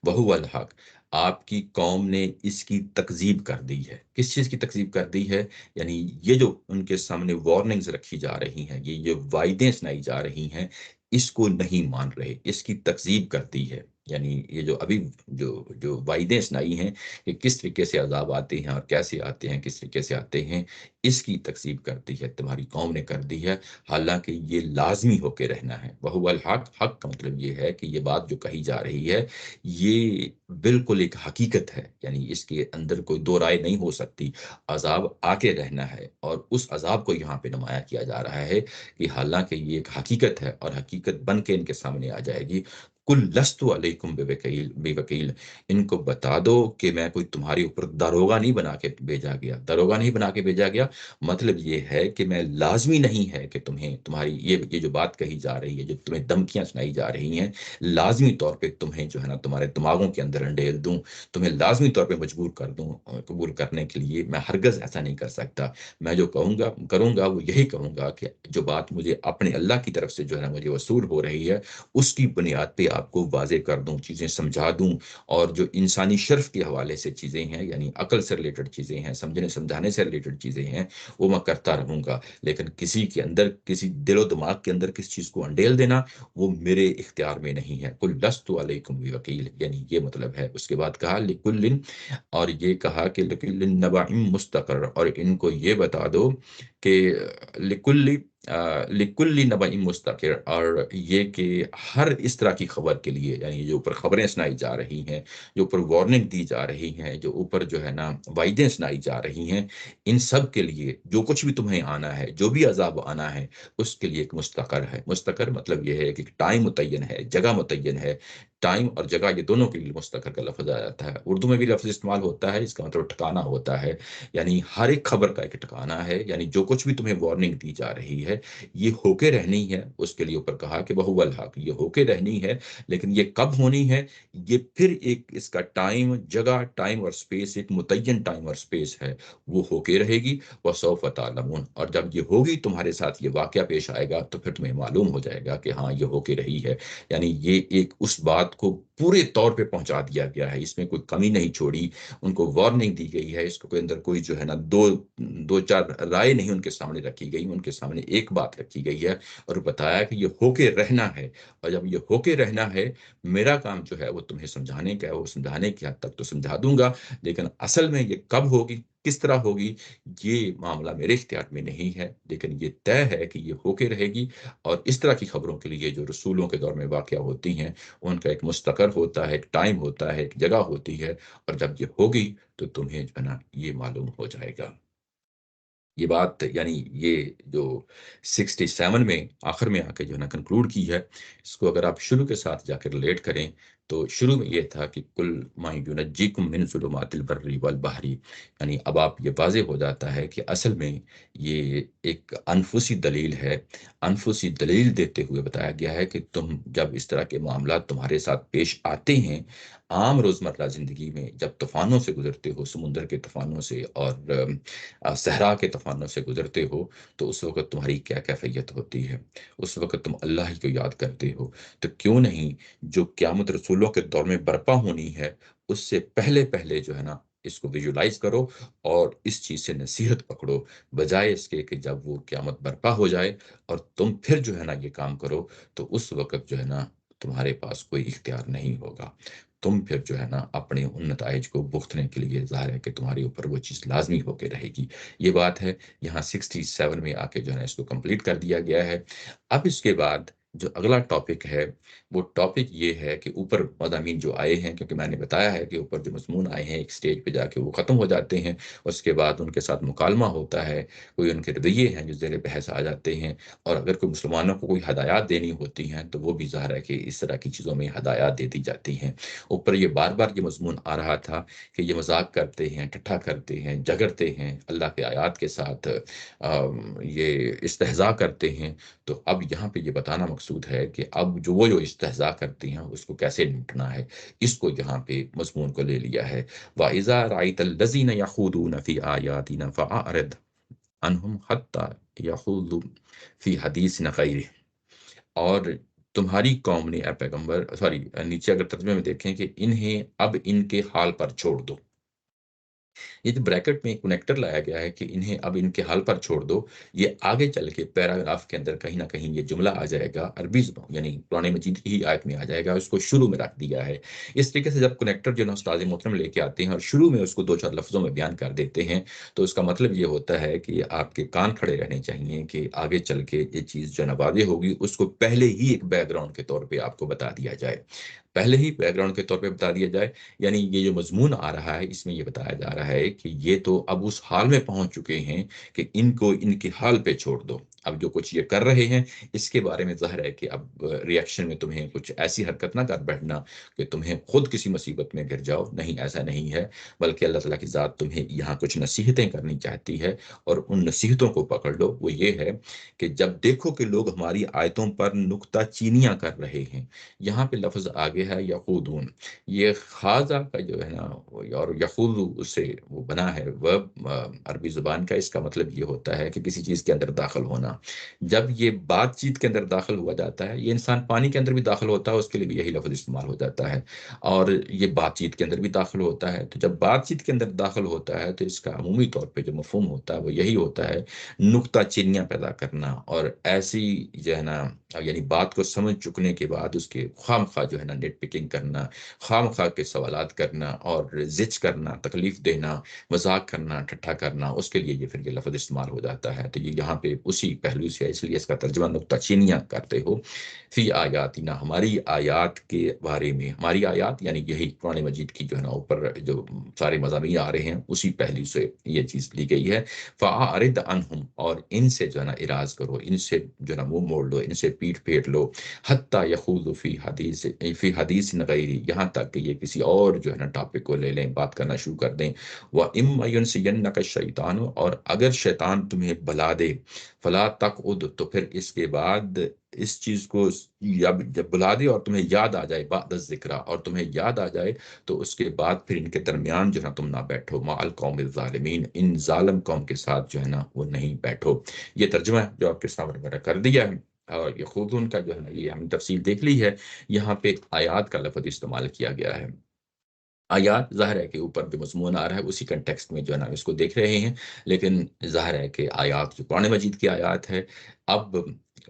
وَهُوَ الْحَقُّ, آپ کی قوم نے اس کی تکذیب کر دی ہے. کس چیز کی تکذیب کر دی ہے, یعنی یہ جو ان کے سامنے وارننگز رکھی جا رہی ہیں, یہ وعدیں سنائی جا رہی ہیں, اس کو نہیں مان رہے, اس کی تکذیب کر دی ہے. یعنی یہ جو ابھی جو وعدیں سنائی ہیں کہ کس طریقے سے عذاب آتے ہیں اور کیسے آتے ہیں, کس طریقے سے آتے ہیں, اس کی تکذیب کرتی ہے تمہاری قوم نے کر دی ہے, حالانکہ یہ لازمی ہو کے رہنا ہے. وہو الحق, حق کا مطلب یہ ہے کہ یہ بات جو کہی جا رہی ہے یہ بالکل ایک حقیقت ہے, یعنی اس کے اندر کوئی دو رائے نہیں ہو سکتی. عذاب آ کے رہنا ہے, اور اس عذاب کو یہاں پہ نمایاں کیا جا رہا ہے کہ حالانکہ یہ ایک حقیقت ہے اور حقیقت بن کے ان کے سامنے آ جائے گی. کل لست علیکم بے وکیل, ان کو بتا دو کہ میں کوئی تمہارے اوپر داروغہ نہیں بنا کے بھیجا گیا. داروغہ نہیں بنا کے بھیجا گیا مطلب یہ ہے کہ میں لازمی نہیں ہے کہ تمہاری یہ جو بات کہی جا رہی ہے, جو تمہیں دھمکیاں سنائی جا رہی ہیں, لازمی طور پہ تمہیں جو ہے نا تمہارے دماغوں کے اندر انڈیل دوں, تمہیں لازمی طور پہ مجبور کر دوں قبول کرنے کے لیے. میں ہرگز ایسا نہیں کر سکتا. میں جو کروں گا وہ یہی کہوں گا کہ جو بات مجھے اپنے اللہ کی طرف سے جو ہے نا مجھے وصول ہو رہی ہے, اس کی بنیاد پہ آپ کو واضح کر دوں, چیزیں سمجھا دوں, اور جو انسانی شرف کے حوالے سے چیزیں ہیں, یعنی عقل سے ریلیٹڈ چیزیں ہیں, سمجھنے سمجھانے سے ریلیٹڈ چیزیں ہیں, وہ میں کرتا رہوں گا. لیکن کسی کے اندر, کسی دل و دماغ کے اندر کس چیز کو انڈیل دینا وہ میرے اختیار میں نہیں ہے. کل لست علیکم بوکیل, یعنی یہ مطلب ہے. اس کے بعد کہا لکل, اور یہ کہا کہ لکل نبع مستقر, اور ان کو یہ بتا دو کہ لکل نبع مستقر, اور یہ کہ ہر اس طرح کی خبر کے لیے, یعنی جو اوپر خبریں سنائی جا رہی ہیں, جو اوپر وارننگ دی جا رہی ہیں, جو اوپر جو ہے نا وعدیں سنائی جا رہی ہیں, ان سب کے لیے جو کچھ بھی تمہیں آنا ہے, جو بھی عذاب آنا ہے, اس کے لیے ایک مستقر ہے. مستقر مطلب یہ ہے کہ ٹائم متعین ہے, جگہ متعین ہے. ٹائم اور جگہ یہ دونوں کے لیے مستقر کا لفظ آ جاتا ہے. اردو میں بھی لفظ استعمال ہوتا ہے, اس کا مطلب ٹھکانا ہوتا ہے. یعنی ہر ایک خبر کا ایک ٹھکانا ہے, یعنی جو کچھ بھی تمہیں وارننگ دی جا رہی ہے یہ ہو کے رہنی ہے. اس کے لیے اوپر کہا کہ وہو الحق, یہ ہو کے رہنی ہے, لیکن یہ کب ہونی ہے, یہ پھر ایک اس کا ٹائم, جگہ, ٹائم اور سپیس, ایک متعین ٹائم اور سپیس ہے, وہ ہو کے رہے گی. وسوف تعلمون, اور جب یہ ہوگی تمہارے ساتھ یہ واقعہ پیش آئے گا تو پھر تمہیں معلوم ہو جائے گا کہ ہاں یہ ہو کے رہی ہے. یعنی یہ ایک اس بات بات کو پورے طور پہ پہنچا دیا گیا ہے، اس میں کوئی کمی نہیں چھوڑی، ان کو وارننگ دی گئی ہے، اس کے اندر کوئی جو ہے نا دو چار رائے نہیں ان کے سامنے رکھی گئی، ان کے سامنے ایک بات رکھی گئی ہے اور بتایا کہ یہ ہو کے رہنا ہے، اور جب یہ ہو کے رہنا ہے میرا کام جو ہے وہ تمہیں سمجھانے کا ہے، وہ سمجھانے کی حد تک تو سمجھا دوں گا، لیکن اصل میں یہ کب ہوگی، کس طرح ہوگی، یہ معاملہ میرے اختیار میں نہیں ہے، لیکن یہ طے ہے کہ یہ ہو کے رہے گی۔ اور اس طرح کی خبروں کے لیے جو رسولوں کے دور میں واقع ہوتی ہیں ان کا ایک مستقر ہوتا ہے، ایک ٹائم ہوتا ہے، ایک جگہ ہوتی ہے، اور جب یہ ہوگی تو تمہیں جو ہے نا یہ معلوم ہو جائے گا۔ یہ بات یعنی یہ جو 67 میں آخر میں آ کے جو ہے نا کنکلوڈ کی ہے، اس کو اگر آپ شروع کے ساتھ جا کے ریلیٹ کریں تو شروع میں یہ تھا کہ کل ما ینجیکم من ظلمات البر والبحر، یعنی اب آپ یہ واضح ہو جاتا ہے کہ اصل میں یہ ایک انفسی دلیل ہے، انفسی دلیل دیتے ہوئے بتایا گیا ہے کہ تم جب اس طرح کے معاملات تمہارے ساتھ پیش آتے ہیں عام روزمرہ زندگی میں، جب طوفانوں سے گزرتے ہو، سمندر کے طوفانوں سے اور صحرا کے طوفانوں سے گزرتے ہو، تو اس وقت تمہاری کیا کیفیت ہوتی ہے، اس وقت تم اللہ ہی کو یاد کرتے ہو، تو کیوں نہیں جو قیامت رسولوں کے دور میں برپا ہونی ہے اس سے پہلے پہلے جو ہے نا اس کو ویژولائز کرو اور اس چیز سے نصیحت پکڑو، بجائے اس کے کہ جب وہ قیامت برپا ہو جائے اور تم پھر جو ہے نا یہ کام کرو، تو اس وقت جو ہے نا تمہارے پاس کوئی اختیار نہیں ہوگا، تم پھر جو ہے نا اپنے ان نتائج کو بھگتنے کے لیے ظاہر ہے کہ تمہارے اوپر وہ چیز لازمی ہو کے رہے گی۔ یہ بات ہے، یہاں 67 میں آ کے جو ہے نا اس کو کمپلیٹ کر دیا گیا ہے۔ اب اس کے بعد جو اگلا ٹاپک ہے وہ ٹاپک یہ ہے کہ اوپر مضامین جو آئے ہیں، کیونکہ میں نے بتایا ہے کہ اوپر جو مضمون آئے ہیں ایک سٹیج پہ جا کے وہ ختم ہو جاتے ہیں، اس کے بعد ان کے ساتھ مکالمہ ہوتا ہے، کوئی ان کے رویے ہیں جو زیر بحث آ جاتے ہیں، اور اگر کوئی مسلمانوں کو کوئی ہدایات دینی ہوتی ہیں تو وہ بھی ظاہر ہے کہ اس طرح کی چیزوں میں ہدایات دے دی جاتی ہیں۔ اوپر یہ بار بار یہ مضمون آ رہا تھا کہ یہ مذاق کرتے ہیں، ٹھٹھا کرتے ہیں، جھگڑتے ہیں اللہ کے آیات کے ساتھ، یہ استہزاء کرتے ہیں، تو اب یہاں پہ یہ بتانا مقصود ہے کہ اب جو استہزاء کرتے ہیں اس کو کیسے نمٹنا ہے، اس کو یہاں پہ مضمون کو لے لیا ہے۔ وَإِذَا رَأَيْتَ الَّذِينَ يَخُوضُونَ فِي آيَاتِنَا فَأَعْرِضْ عَنْهُمْ حَتَّى يَخُوضُوا فِي حَدِيثٍ غَيْرِهِ، اور تمہاری قوم نے اے پیغمبر، سوری نیچے اگر ترجمے میں دیکھیں کہ انہیں اب ان کے حال پر چھوڑ دو، یہ جو بریکٹ میں کنیکٹر لایا گیا ہے کہ انہیں اب ان کے حال پر چھوڑ دو، یہ آگے چل کے پیراگراف کے اندر کہیں نہ کہیں یہ جملہ آ جائے گا عربی زبان یعنی قرآن مجید کی ہی آیت میں آ جائے گا، اس کو شروع میں رکھ دیا ہے۔ اس طریقے سے جب کنیکٹر جو ہے نا استاد محترم لے کے آتے ہیں اور شروع میں اس کو دو چار لفظوں میں بیان کر دیتے ہیں، تو اس کا مطلب یہ ہوتا ہے کہ آپ کے کان کھڑے رہنے چاہیے کہ آگے چل کے یہ چیز جو ہے نا واضح ہوگی، اس کو پہلے ہی ایک بیک گراؤنڈ کے طور پہ آپ کو بتا دیا جائے، پہلے ہی بیک گراؤنڈ کے طور پہ بتا دیا جائے، یعنی یہ جو مضمون آ رہا ہے اس میں یہ بتایا جا رہا ہے کہ یہ تو اب اس حال میں پہنچ چکے ہیں کہ ان کو ان کے حال پہ چھوڑ دو، اب جو کچھ یہ کر رہے ہیں اس کے بارے میں ظاہر ہے کہ اب ریئیکشن میں تمہیں کچھ ایسی حرکت نہ کر بیٹھنا کہ تمہیں خود کسی مصیبت میں گر جاؤ، نہیں ایسا نہیں ہے، بلکہ اللہ تعالیٰ کی ذات تمہیں یہاں کچھ نصیحتیں کرنی چاہتی ہے، اور ان نصیحتوں کو پکڑ لو۔ وہ یہ ہے کہ جب دیکھو کہ لوگ ہماری آیتوں پر نکتہ چینیاں کر رہے ہیں، یہاں پہ لفظ آگے ہے یخوضون، یہ خاضہ کا جو ہے نا اور یخوضو سے وہ بنا ہے ورب عربی زبان کا، اس کا مطلب یہ ہوتا ہے کہ کسی چیز کے اندر داخل ہونا۔ جب یہ بات چیت کے اندر داخل ہوا جاتا ہے، یہ انسان پانی کے اندر بھی داخل ہوتا ہے اس کے لیے بھی یہی لفظ استعمال ہو جاتا ہے، اور یہ بات چیت کے اندر بھی داخل ہوتا ہے، تو جب بات چیت کے اندر داخل ہوتا ہے تو اس کا عمومی طور پہ جو مفہوم ہوتا ہے وہ یہی ہوتا ہے، نکتہ چینیاں پیدا کرنا، اور ایسی جو ہے نا یعنی بات کو سمجھ چکنے کے بعد اس کے خام خواہ جو ہے نا نیٹ پکنگ کرنا، خام خواہ کے سوالات کرنا اور زج کرنا، تکلیف دینا، مذاق کرنا، ٹھٹھا کرنا، اس کے لیے یہ پھر یہ لفظ استعمال ہو جاتا ہے۔ تو یہ یہاں پہ اسی پہلو سے ہے، اس لیے اس کا ترجمہ نکتہ چینیاں کرتے ہو، فی آیاتنا، ہماری آیات کے بارے میں، ہماری آیات یعنی یہی قرآن مجید کی جو ہے نا اوپر جو سارے مضامین آ رہے ہیں اسی پہلو سے یہ چیز لی گئی ہے۔ فَأَعْرِضْ عَنْهُمْ، اور ان سے جو ہے نا اراض کرو، ان سے جو ہے نا منہ موڑ لو، ان سے پیٹ پھیر لو، حتیٰ یخوضوا فی حدیث غیری، یہاں تک کہ یہ کسی اور جو ہے نا ٹاپک کو لے لیں، بات کرنا شروع کر دیں۔ وَإِمَّا يُنْسِيَنَّكَ الشَّيْطَانُ، اور اگر شیطان تمہیں بلا دے، فَلَا تَقْعُدْ، تو پھر اس کے بعد اس چیز کو جب بلا دے اور تمہیں یاد آ جائے، بعد الذکر، اور تمہیں یاد آ جائے تو اس کے بعد پھر ان کے درمیان جو ہے نا تم نہ بیٹھو، مع القوم الظالمین، ان ظالم قوم کے ساتھ جو ہے نا وہ نہیں بیٹھو۔ یہ ترجمہ ہے جو آپ کے سامنے میں نے کر دیا ہے۔ اور یہ خودن کا جو ہے نا یہ ہم نے تفصیل دیکھ لی ہے. یہاں پہ آیات کا لفظ استعمال کیا گیا ہے. آیات ظاہر ہے کہ اوپر جو مضمون آ رہا ہے اسی کنٹیکسٹ میں جو ہے نا اس کو دیکھ رہے ہیں، لیکن ظاہر ہے کہ آیات جو قرآن مجید کی آیات ہے، اب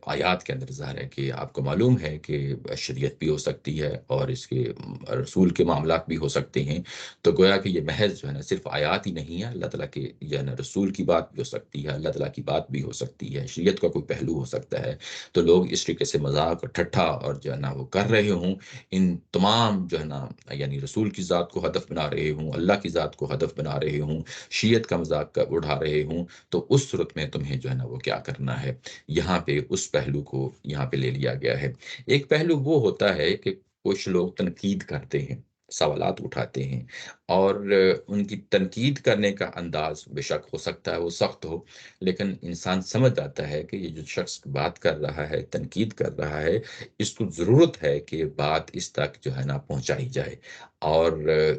آیات کے اندر ظاہر ہے کہ آپ کو معلوم ہے کہ شریعت بھی ہو سکتی ہے اور اس کے رسول کے معاملات بھی ہو سکتے ہیں. تو گویا کہ یہ محض جو ہے نا صرف آیات ہی نہیں ہے، اللہ تعالیٰ کے جو ہے نا رسول کی بات بھی ہو سکتی ہے، اللہ تعالیٰ کی بات بھی ہو سکتی ہے، شریعت کا کوئی پہلو ہو سکتا ہے. تو لوگ اس طریقے سے مذاق اور ٹھٹھا اور جو ہے نا وہ کر رہے ہوں، ان تمام جو ہے نا یعنی رسول کی ذات کو ہدف بنا رہے ہوں، اللہ کی ذات کو ہدف بنا رہے ہوں، شیعت کا مذاق اڑا رہے ہوں، تو اس صورت میں تمہیں جو ہے نا وہ کیا کرنا ہے. یہاں پہ اس پہلو کو یہاں پہ لے لیا گیا ہے. ایک پہلو وہ ہوتا ہے کہ کچھ لوگ تنقید کرتے ہیں، سوالات اٹھاتے ہیں، اور ان کی تنقید کرنے کا انداز بے شک ہو سکتا ہے وہ سخت ہو، لیکن انسان سمجھ جاتا ہے کہ یہ جو شخص بات کر رہا ہے، تنقید کر رہا ہے، اس کو ضرورت ہے کہ بات اس تک جو ہے نا پہنچائی جائے. اور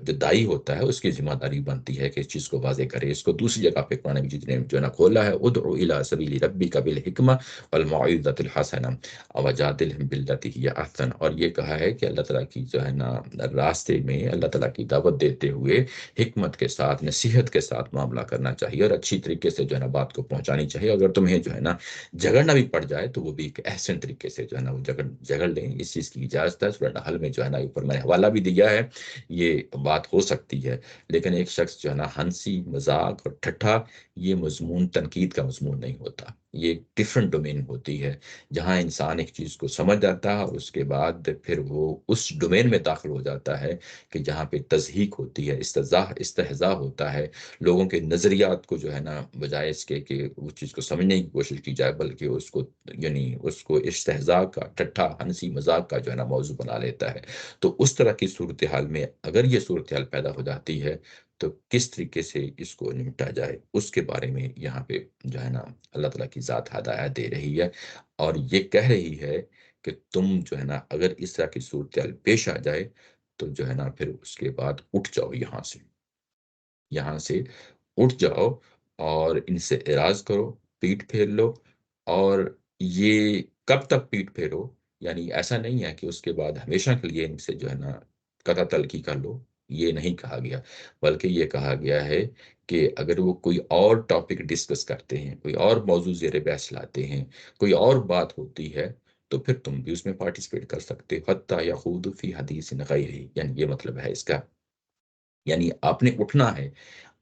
جو دائی ہوتا ہے اس کی ذمہ داری بنتی ہے کہ اس چیز کو واضح کرے. اس کو دوسری جگہ پہ قرآن مجید نے جو ہے نا کھولا ہے، ادعو الی سبیل ربک بالحکمہ والموعظۃ الحسنہ وجادلہم باللتی ہی احسن. اور یہ کہا ہے کہ اللہ تعالیٰ کی جو ہے نا راستے میں اللہ تعالیٰ کی دعوت دیتے ہوئے حکمت کے ساتھ، نصیحت کے ساتھ معاملہ کرنا چاہیے اور اچھی طریقے سے جو ہے نا بات کو پہنچانی چاہیے. اگر تمہیں جو ہے نا جھگڑنا بھی پڑ جائے تو وہ بھی ایک احسن طریقے سے جو ہے نا وہ جھگڑ لیں. اس چیز کی اجازت ہے. سورہ نحل میں جو ہے نا اوپر میں نے حوالہ بھی دیا ہے، یہ بات ہو سکتی ہے. لیکن ایک شخص جو ہے نا ہنسی مذاق اور ٹھٹھا، یہ مضمون تنقید کا مضمون نہیں ہوتا. یہ ایک ڈفرنٹ ڈومین ہوتی ہے جہاں انسان ایک چیز کو سمجھ جاتا ہے اور اس کے بعد پھر وہ اس ڈومین میں داخل ہو جاتا ہے کہ جہاں پہ تضحیک ہوتی ہے، استہزاء ہوتا ہے. لوگوں کے نظریات کو جو ہے نا بجائے اس کے کہ اس چیز کو سمجھنے کی کوشش کی جائے، بلکہ اس کو یعنی اس کو استہزاء کا، ٹھٹھا ہنسی مذاق کا جو ہے نا موضوع بنا لیتا ہے. تو اس طرح کی صورتحال میں اگر یہ صورتحال پیدا ہو جاتی ہے تو کس طریقے سے اس کو نمٹا جائے، اس کے بارے میں یہاں پہ جو ہے نا اللہ تعالیٰ کی ذات ہدایت دے رہی ہے. اور یہ کہہ رہی ہے کہ تم جو ہے نا اگر اس طرح کی صورتحال پیش آ جائے تو جو ہے نا پھر اس کے بعد اٹھ جاؤ، یہاں سے اٹھ جاؤ اور ان سے اعراض کرو، پیٹ پھیر لو. اور یہ کب تک پیٹ پھیرو؟ یعنی ایسا نہیں ہے کہ اس کے بعد ہمیشہ کے لیے ان سے جو ہے نا قطع تلخی کر لو، یہ نہیں کہا گیا. بلکہ یہ کہا گیا ہے کہ اگر وہ کوئی اور ٹاپک ڈسکس کرتے ہیں، کوئی اور موضوع زیر بحث لاتے ہیں، کوئی اور بات ہوتی ہے، تو پھر تم بھی اس میں پارٹیسپیٹ کر سکتے ہو، حتیٰ یخوضوا فی حدیث غیرہ. یعنی یہ مطلب ہے اس کا، یعنی آپ نے اٹھنا ہے،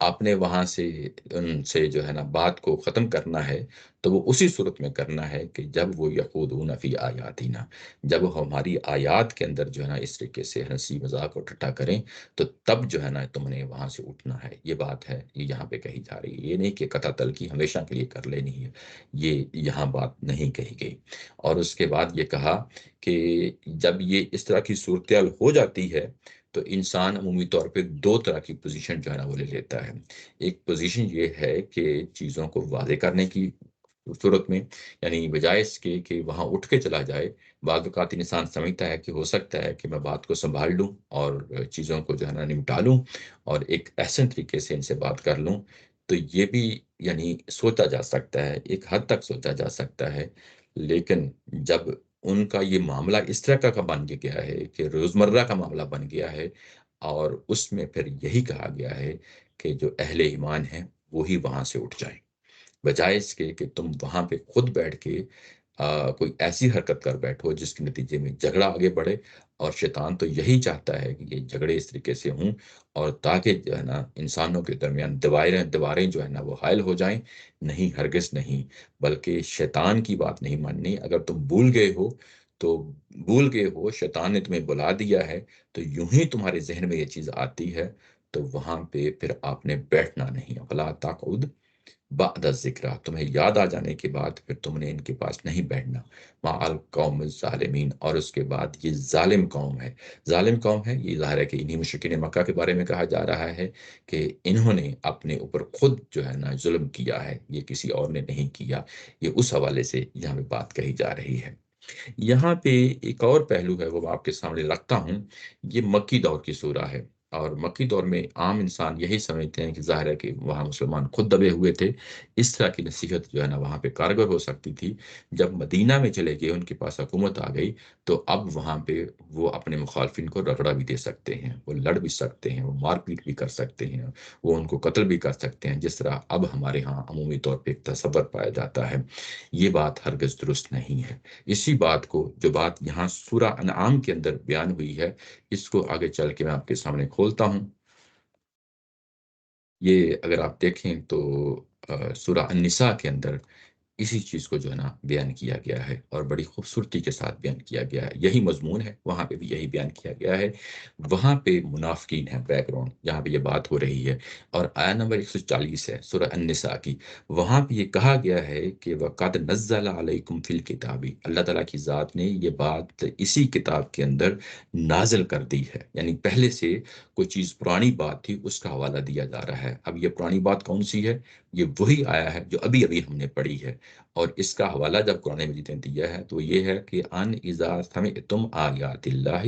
آپ نے وہاں سے ان سے جو ہے نا بات کو ختم کرنا ہے. تو وہ اسی صورت میں کرنا ہے کہ جب وہ یخوضون فی آیاتنا، جب وہ ہماری آیات کے اندر جو ہے نا اس طریقے سے ہنسی مذاق اور ٹھٹھا کریں، تو تب جو ہے نا تم نے وہاں سے اٹھنا ہے. یہ بات ہے، یہ یہاں پہ کہی جا رہی ہے. یہ نہیں کہ قطع تلخی ہمیشہ کے لیے کر لینی ہے، یہ یہاں بات نہیں کہی گئی. اور اس کے بعد یہ کہا کہ جب یہ اس طرح کی صورتحال ہو جاتی ہے تو انسان عمومی طور پہ دو طرح کی پوزیشن جو ہے نا وہ لے لیتا ہے. ایک پوزیشن یہ ہے کہ چیزوں کو واضح کرنے کی صورت میں، یعنی بجائے اس کے کہ وہاں اٹھ کے چلا جائے، بعض اوقات انسان سمجھتا ہے کہ ہو سکتا ہے کہ میں بات کو سنبھال لوں اور چیزوں کو جو ہے نا نمٹا لوں اور ایک احسن طریقے سے ان سے بات کر لوں. تو یہ بھی یعنی سوچا جا سکتا ہے، ایک حد تک سوچا جا سکتا ہے. لیکن جب ان کا یہ معاملہ اس طرح کا بن گیا ہے کہ روزمرہ کا معاملہ بن گیا ہے، اور اس میں پھر یہی کہا گیا ہے کہ جو اہل ایمان ہیں وہی وہاں سے اٹھ جائیں، بجائے اس کے کہ تم وہاں پہ خود بیٹھ کے کوئی ایسی حرکت کر بیٹھو جس کے نتیجے میں جھگڑا آگے بڑھے. اور شیطان تو یہی چاہتا ہے کہ یہ جھگڑے اس طریقے سے ہوں اور تاکہ جو ہے نا انسانوں کے درمیان دیواریں جو ہے نا وہ حائل ہو جائیں. نہیں، ہرگز نہیں. بلکہ شیطان کی بات نہیں ماننی. اگر تم بھول گئے ہو، شیطان نے تمہیں بلا دیا ہے، تو یوں ہی تمہارے ذہن میں یہ چیز آتی ہے، تو وہاں پہ پھر آپ نے بیٹھنا نہیں. ولا تقعد بعد الذکریٰ، تمہیں یاد آ جانے کے بعد پھر تم نے ان کے پاس نہیں بیٹھنا. مع القوم الظالمین، اور اس کے بعد یہ ظالم قوم ہے. ظالم قوم ہے، یہ ظاہر ہے کہ انہی مشرکین مکہ کے بارے میں کہا جا رہا ہے کہ انہوں نے اپنے اوپر خود جو ہے نا ظلم کیا ہے، یہ کسی اور نے نہیں کیا. یہ اس حوالے سے یہاں پہ بات کہی جا رہی ہے. یہاں پہ ایک اور پہلو ہے، وہ میں آپ کے سامنے رکھتا ہوں. یہ مکی دور کی سورہ ہے، اور مکی دور میں عام انسان یہی سمجھتے ہیں کہ ظاہر ہے کہ وہاں مسلمان خود دبے ہوئے تھے، اس طرح کی نصیحت جو ہے نا وہاں پہ کارگر ہو سکتی تھی۔ جب مدینہ میں چلے گئے، ان کے پاس حکومت آ گئی، تو اب وہاں پہ وہ اپنے مخالفین کو رگڑا بھی دے سکتے ہیں، وہ لڑ بھی سکتے ہیں، وہ مار پیٹ بھی کر سکتے ہیں، وہ ان کو قتل بھی کر سکتے ہیں، جس طرح اب ہمارے ہاں عمومی طور پہ ایک تصور پایا جاتا ہے۔ یہ بات ہرگز درست نہیں ہے۔ اسی بات کو، جو بات یہاں سورہ انعام کے اندر بیان ہوئی ہے، اس کو آگے چل کے میں آپ کے سامنے کھولتا ہوں۔ یہ اگر آپ دیکھیں تو سورہ النساء کے اندر اسی چیز کو جو ہے نا بیان کیا گیا ہے، اور بڑی خوبصورتی کے ساتھ بیان کیا گیا ہے۔ یہی مضمون ہے، وہاں پہ بھی یہی بیان کیا گیا ہے۔ وہاں پہ منافقین ہے بیک گراؤنڈ جہاں پہ یہ بات ہو رہی ہے، اور آیت نمبر 140 ہے سورہ النساء کی۔ وہاں پہ یہ کہا گیا ہے کہ وَقَدْ نَزَّلَ عَلَيْكُمْ فِي الْكِتَابِ، اللہ تعالیٰ کی ذات نے یہ بات اسی کتاب کے اندر نازل کر دی ہے، یعنی پہلے سے کوئی چیز پرانی بات تھی، اس کا حوالہ دیا جا رہا ہے۔ اب یہ پرانی بات کون سی ہے؟ یہ وہی آیا ہے جو ابھی ابھی ہم نے پڑھی ہے، اور اس کا حوالہ جب قرآن مجید نے دیا ہے تو یہ ہے کہ ان اذا سمعتم آیات اللہ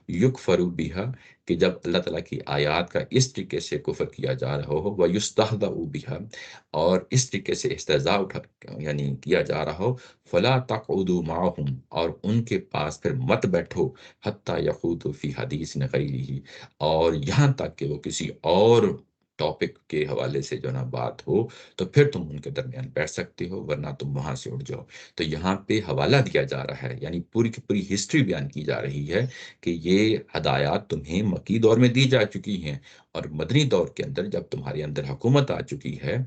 یکفر بہا، کہ جب اللہ تعالیٰ کی آیات کا اس طریقے سے کفر کیا جا رہا ہو، ویستہزأ بہا، اور اس طریقے سے استہزاء یعنی کیا جا رہا ہو، فلا تقعدوا معهم، اور ان کے پاس پھر مت بیٹھو، حتی یخوضوا فی حدیث غیرہ، اور یہاں تک کہ وہ کسی اور ٹاپک کے حوالے سے جو نا بات ہو، تو پھر تم ان کے درمیان بیٹھ سکتے ہو، ورنہ تم وہاں سے اٹھ جاؤ۔ تو یہاں پہ حوالہ دیا جا رہا ہے، یعنی پوری کی پوری ہسٹری بیان کی جا رہی ہے کہ یہ ہدایات تمہیں مکی دور میں دی جا چکی ہیں، اور مدنی دور کے اندر جب تمہارے اندر حکومت آ چکی ہے،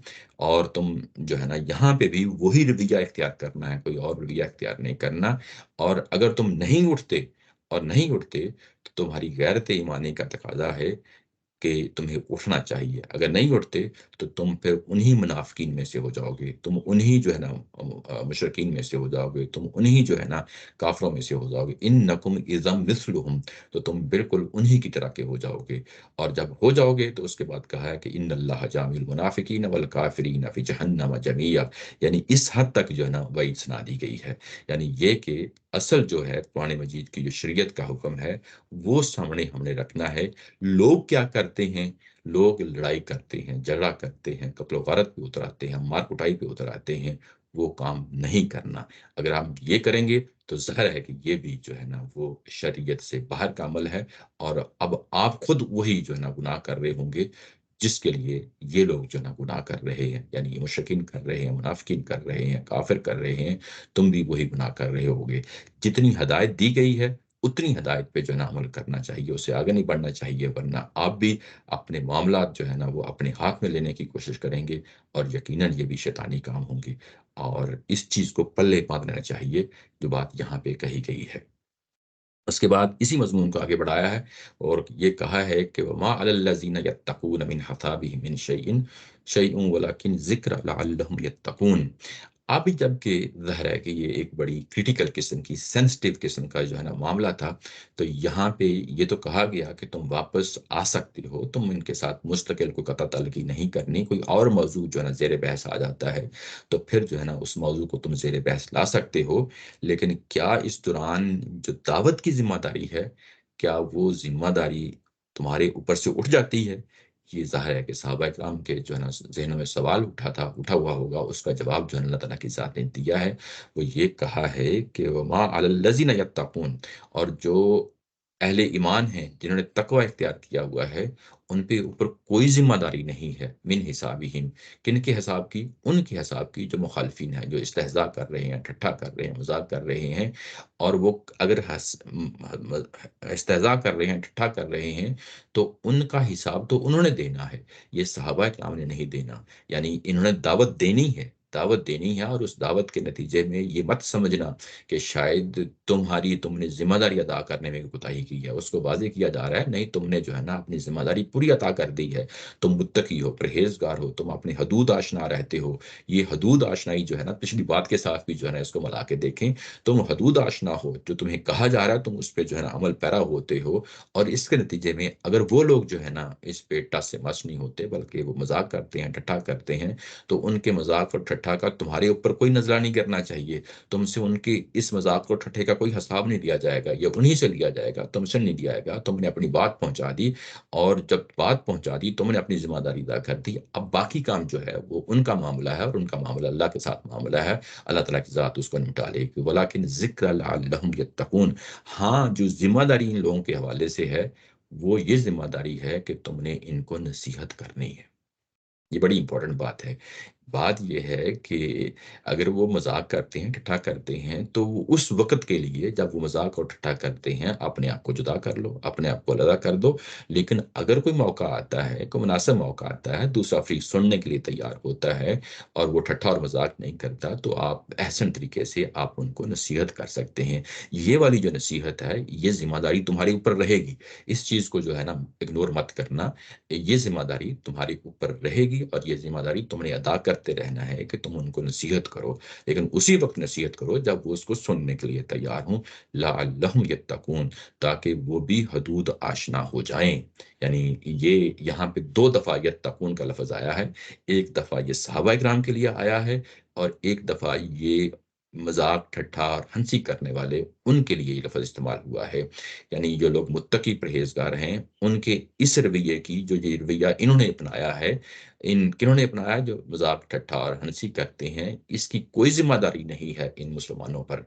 اور تم جو ہے نا یہاں پہ بھی وہی رویہ اختیار کرنا ہے، کوئی اور رویہ اختیار نہیں کرنا، اور اگر تم نہیں اٹھتے تو تمہاری غیرت ایمانی کا تقاضا ہے کہ تمہیں اٹھنا چاہیے۔ اگر نہیں اٹھتے تو تم پھر انہی منافقین میں سے ہو جاؤ گے، تم انہی جو ہے نا مشرکین میں سے ہو جاؤ گے، تم انہی جو ہے نا کافروں میں سے ہو جاؤ گے۔ انکم اذا مثلہم، تو تم بالکل انہی کی طرح کے ہو جاؤ گے۔ اور جب ہو جاؤ گے تو اس کے بعد کہا ہے کہ ان اللہ جامع المنافقین والکافرین فی جہنم جمیعا، یعنی اس حد تک جو ہے نا وعید سنا دی گئی ہے، یعنی یہ کہ اصل جو ہے قرآن مجید کی جو شریعت کا حکم ہے وہ سامنے ہم نے رکھنا ہے۔ لوگ کیا کرتے ہیں؟ لوگ لڑائی کرتے ہیں، جھگڑا کرتے ہیں، قتل و غارت پہ اتر آتے ہیں، مار کٹائی پہ اتر آتے ہیں، وہ کام نہیں کرنا۔ اگر ہم یہ کریں گے تو ظاہر ہے کہ یہ بھی جو ہے نا وہ شریعت سے باہر کا عمل ہے، اور اب آپ خود وہی جو ہے نا گناہ کر رہے ہوں گے جس کے لیے یہ لوگ جو ہے نا گناہ کر رہے ہیں، یعنی مشرکین کر رہے ہیں، منافقین کر رہے ہیں، کافر کر رہے ہیں، تم بھی وہی گناہ کر رہے ہوگے۔ جتنی ہدایت دی گئی ہے اتنی ہدایت پہ جو ہے نا عمل کرنا چاہیے، اسے آگے نہیں بڑھنا چاہیے، ورنہ آپ بھی اپنے معاملات جو ہے نا وہ اپنے ہاتھ میں لینے کی کوشش کریں گے، اور یقیناً یہ بھی شیطانی کام ہوں گے، اور اس چیز کو پلے باندھنا چاہیے جو بات یہاں پہ کہی گئی ہے۔ اس کے بعد اسی مضمون کو آگے بڑھایا ہے، اور یہ کہا ہے کہ وَمَا عَلَى الَّذِينَ يَتَّقُونَ مِنْ حِسَابِهِم مِّن شَيْءٍ وَلَٰكِنْ ذِكْرَىٰ لَعَلَّهُمْ يَتَّقُونَ۔ اب جب کہ ظاہر ہے کہ یہ ایک بڑی کریٹیکل قسم کی، سینسٹیو قسم کا جو ہے نا معاملہ تھا، تو یہاں پہ یہ تو کہا گیا کہ تم واپس آ سکتے ہو، تم ان کے ساتھ مستقل کوئی قطع تعلقی نہیں کرنی، کوئی اور موضوع جو ہے نا زیر بحث آ جاتا ہے تو پھر جو ہے نا اس موضوع کو تم زیر بحث لا سکتے ہو، لیکن کیا اس دوران جو دعوت کی ذمہ داری ہے، کیا وہ ذمہ داری تمہارے اوپر سے اٹھ جاتی ہے؟ یہ ظاہر ہے کہ صحابہ کرام کے جو ہے نا ذہنوں میں سوال اٹھا ہوا ہوگا، اس کا جواب جو ہے اللہ تعالیٰ کی ذات نے دیا ہے۔ وہ یہ کہا ہے کہ وَمَا عَلَى الَّذِينَ يَتَّقُونَ، اور جو اہل ایمان ہیں جنہوں نے تقوی اختیار کیا ہوا ہے، ان پہ اوپر کوئی ذمہ داری نہیں ہے، من حسابہم، کن کے حساب کی؟ ان کے حساب کی جو مخالفین ہیں، جو استہزاء کر رہے ہیں، ٹھٹھا کر رہے ہیں، مذاق کر رہے ہیں، اور وہ اگر استہزاء کر رہے ہیں، ٹھٹھا کر رہے ہیں، تو ان کا حساب تو انہوں نے دینا ہے، یہ صحابہ کرام نے نہیں دینا۔ یعنی انہوں نے دعوت دینی ہے، اور اس دعوت کے نتیجے میں یہ مت سمجھنا کہ شاید تم نے ذمہ داری ادا کرنے میں کوتاہی کی ہے، اس کو واضح کیا جا رہا ہے نہیں، تم نے جو ہے نا اپنی ذمہ داری پوری عطا کر دی ہے، تم متقی ہو، پرہیزگار ہو، تم اپنی حدود آشنا رہتے ہو۔ یہ حدود آشنائی جو ہے نا پچھلی بات کے ساتھ بھی جو ہے نا اس کو ملا کے دیکھیں، تم حدود آشنا ہو، جو تمہیں کہا جا رہا ہے تم اس پہ جو ہے نا عمل پیرا ہوتے ہو، اور اس کے نتیجے میں اگر وہ لوگ جو ہے نا اس پہ ٹس سے مس نہیں ہوتے بلکہ وہ مذاق کرتے ہیں، ٹھٹھا کرتے ہیں، تو ان کے مذاق اور ٹھٹھا کا تمہارے اوپر کوئی نظرہ نہیں کرنا چاہیے، تم سے ان کے اس مذاق کو ٹھٹھے کا کوئی حساب نہیں لیا جائے گا، یہ انہی سے لیا جائے گا، تم سے نہیں لیا جائے گا۔ تم نے اپنی بات پہنچا دی، اور جب بات پہنچا دی تم نے اپنی ذمہ داری ادا کر دی، اب باقی کام جو ہے وہ ان کا معاملہ ہے، اور ان کا معاملہ اللہ کے ساتھ معاملہ ہے، اللہ تعالیٰ کی ذات اس کو نمٹا لے گی۔ ولیکن ذکر لعلہم یتقون، ہاں جو ذمہ داری ان لوگوں کے حوالے سے ہے وہ یہ ذمہ داری ہے کہ تم نے ان کو نصیحت کرنی ہے۔ یہ بڑی امپورٹنٹ بات ہے۔ بات یہ ہے کہ اگر وہ مذاق کرتے ہیں، ٹھٹھا کرتے ہیں، تو وہ اس وقت کے لیے جب وہ مذاق اور ٹھٹھا کرتے ہیں اپنے آپ کو جدا کر لو، اپنے آپ کو علیحدہ کر دو۔ لیکن اگر کوئی موقع آتا ہے، کوئی مناسب موقع آتا ہے، دوسرا فریق سننے کے لیے تیار ہوتا ہے اور وہ ٹھٹھا اور مذاق نہیں کرتا، تو آپ احسن طریقے سے آپ ان کو نصیحت کر سکتے ہیں۔ یہ والی جو نصیحت ہے یہ ذمہ داری تمہارے اوپر رہے گی، اس چیز کو جو ہے نا اگنور مت کرنا، یہ ذمہ داری تمہارے اوپر رہے گی، اور یہ ذمہ داری تم نے ادا کرتے رہنا ہے کہ تم ان کو نصیحت کرو، لیکن اسی وقت نصیحت کرو جب وہ اس کو سننے کے لیے تیار ہوں، لعلہم یتقون، تاکہ وہ بھی حدود آشنا ہو جائیں۔ یعنی یہ یہاں پہ 2 دفعہ یتقون کا لفظ آیا ہے، ایک دفعہ یہ صحابہ کرام کے لیے آیا ہے، اور ایک دفعہ یہ مذاق ٹھٹھا اور ہنسی کرنے والے ان کے لیے یہ لفظ استعمال ہوا ہے۔ یعنی جو لوگ متقی پرہیزگار ہیں ان کے اس رویے کی، جو یہ رویہ انہوں نے اپنایا ہے، ان کنہوں نے اپنایا جو مذاق ٹھٹھا اور ہنسی کرتے ہیں، اس کی کوئی ذمہ داری نہیں ہے ان مسلمانوں پر۔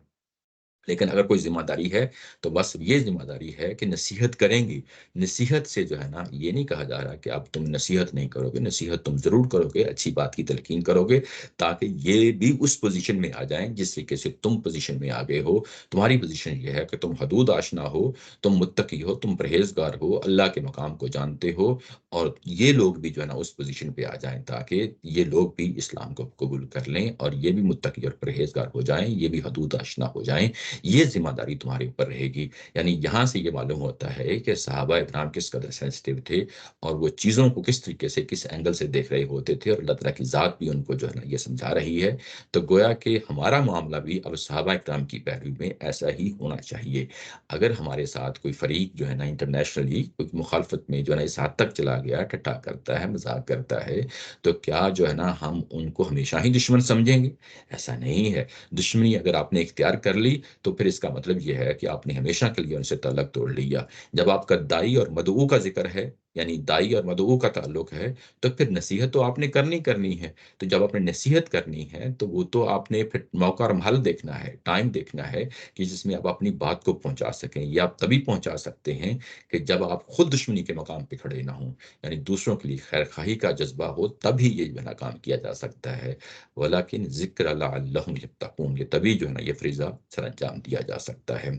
لیکن اگر کوئی ذمہ داری ہے تو بس یہ ذمہ داری ہے کہ نصیحت کریں گی۔ نصیحت سے جو ہے نا یہ نہیں کہا جا رہا کہ اب تم نصیحت نہیں کرو گے، نصیحت تم ضرور کرو گے، اچھی بات کی تلقین کرو گے، تاکہ یہ بھی اس پوزیشن میں آ جائیں جس طریقے سے تم پوزیشن میں آگے ہو۔ تمہاری پوزیشن یہ ہے کہ تم حدود آشنا ہو، تم متقی ہو، تم پرہیزگار ہو، اللہ کے مقام کو جانتے ہو، اور یہ لوگ بھی جو ہے نا اس پوزیشن پہ آ جائیں تاکہ یہ لوگ بھی اسلام کو قبول کر لیں، اور یہ بھی متقی اور پرہیزگار ہو جائیں، یہ بھی حدود آشنا ہو جائیں۔ یہ ذمہ داری تمہارے اوپر رہے گی۔ یعنی یہاں سے یہ معلوم ہوتا ہے کہ صحابہ اکرام کس قدر سینسٹیو تھے، اور وہ چیزوں کو کس طریقے سے، کس اینگل سے دیکھ رہے ہوتے تھے، اور اللہ تعالیٰ کی ذات بھی ان کو جو ہے نا یہ سمجھا رہی ہے۔ تو گویا کہ ہمارا معاملہ بھی اب صحابہ اکرام کی پیروی میں ایسا ہی ہونا چاہیے۔ اگر ہمارے ساتھ کوئی فریق جو ہے نا انٹرنیشنلی کوئی مخالفت میں جو ہے نا اس حد تک چلا گیا، ٹھٹھا کرتا ہے، مذاق کرتا ہے، تو کیا جو ہے نا ہم ان کو ہمیشہ ہی دشمن سمجھیں گے؟ ایسا نہیں ہے۔ دشمنی اگر آپ نے اختیار کر لی تو پھر اس کا مطلب یہ ہے کہ آپ نے ہمیشہ کے لیے ان سے تعلق توڑ لیا۔ جب آپ کا دائی اور مدعو کا ذکر ہے، یعنی دائی اور مدعو کا تعلق ہے، تو پھر نصیحت تو آپ نے کرنی ہے۔ تو جب آپ نے نصیحت کرنی ہے تو وہ تو آپ نے پھر موقع اور محل دیکھنا ہے، ٹائم دیکھنا ہے کہ جس میں آپ اپنی بات کو پہنچا سکیں۔ یہ آپ تبھی پہنچا سکتے ہیں کہ جب آپ خود دشمنی کے مقام پہ کھڑے نہ ہوں، یعنی دوسروں کے لیے خیر خواہی کا جذبہ ہو، تبھی یہ بنا کام کیا جا سکتا ہے۔ ولیکن ذکر لعلہم یتقون، یہ تبھی جو ہے نا یہ فریضہ سر انجام دیا جا سکتا ہے۔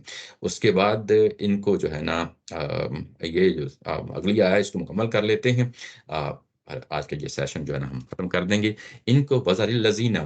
اس کے بعد ان کو جو ہے نا یہ جو اگلی آیا اس کو مکمل کر لیتے ہیں، آج کے یہ سیشن جو ہے نا ہم ختم کر دیں گے۔ ان کو وَذَرِ الَّذِينَ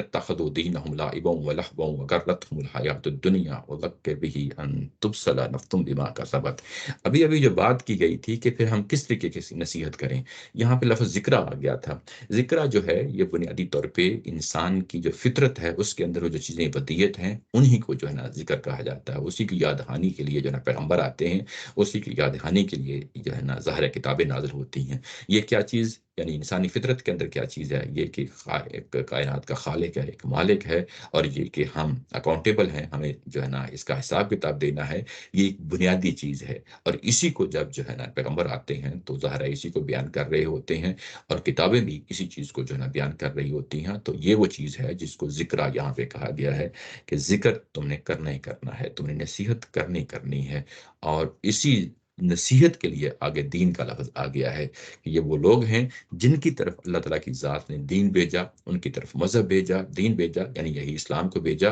اتَّخَذُوا دِينَهُمْ لَعِبًا وَلَهْوًا وَغَرَّتْهُمُ الْحَيَاةُ الدُّنْيَا وَذَكِّرْ بِهِ أَن تُبْصَلَ نَفْسٌ بِمَا كَسَبَتْ۔ ابھی جو بات کی گئی تھی کہ پھر ہم کس طریقے کی نصیحت کریں، یہاں پہ لفظ ذکرہ آ گیا تھا۔ ذکرہ جو ہے یہ بنیادی طور پہ انسان کی جو فطرت ہے اس کے اندر وہ جو چیزیں ودیت ہیں انہی کو جو ہے نا ذکر کہا جاتا ہے۔ اسی کی یاد دہانی کے لیے جو ہے نا پیغمبر آتے ہیں، اسی کی یاد دہانی کے لیے جو ہے نا ظاہر کتابیں نازل ہوتی ہیں۔ یہ کیا چیز، یعنی انسانی فطرت کے اندر کیا چیز ہے؟ یہ کہ ایک کائنات کا خالق ہے، ایک مالک ہے، اور یہ کہ ہم اکاؤنٹیبل ہیں، ہمیں جو ہے نا اس کا حساب کتاب دینا ہے، یہ ایک بنیادی چیز ہے۔ اور اسی کو جب جو ہے نا پیغمبر آتے ہیں تو ظاہر ہے اسی کو بیان کر رہے ہوتے ہیں، اور کتابیں بھی اسی چیز کو جو ہے نا بیان کر رہی ہوتی ہیں۔ تو یہ وہ چیز ہے جس کو ذکرہ یہاں پہ کہا گیا ہے کہ ذکر تم نے کرنا ہی کرنا ہے، تم نے نصیحت کرنی ہے۔ اور اسی نصیحت کے لیے آگے دین کا لفظ آ گیا ہے کہ یہ وہ لوگ ہیں جن کی طرف اللہ تعالیٰ کی ذات نے دین بھیجا، ان کی طرف مذہب بھیجا، دین بھیجا، یعنی یہی اسلام کو بھیجا،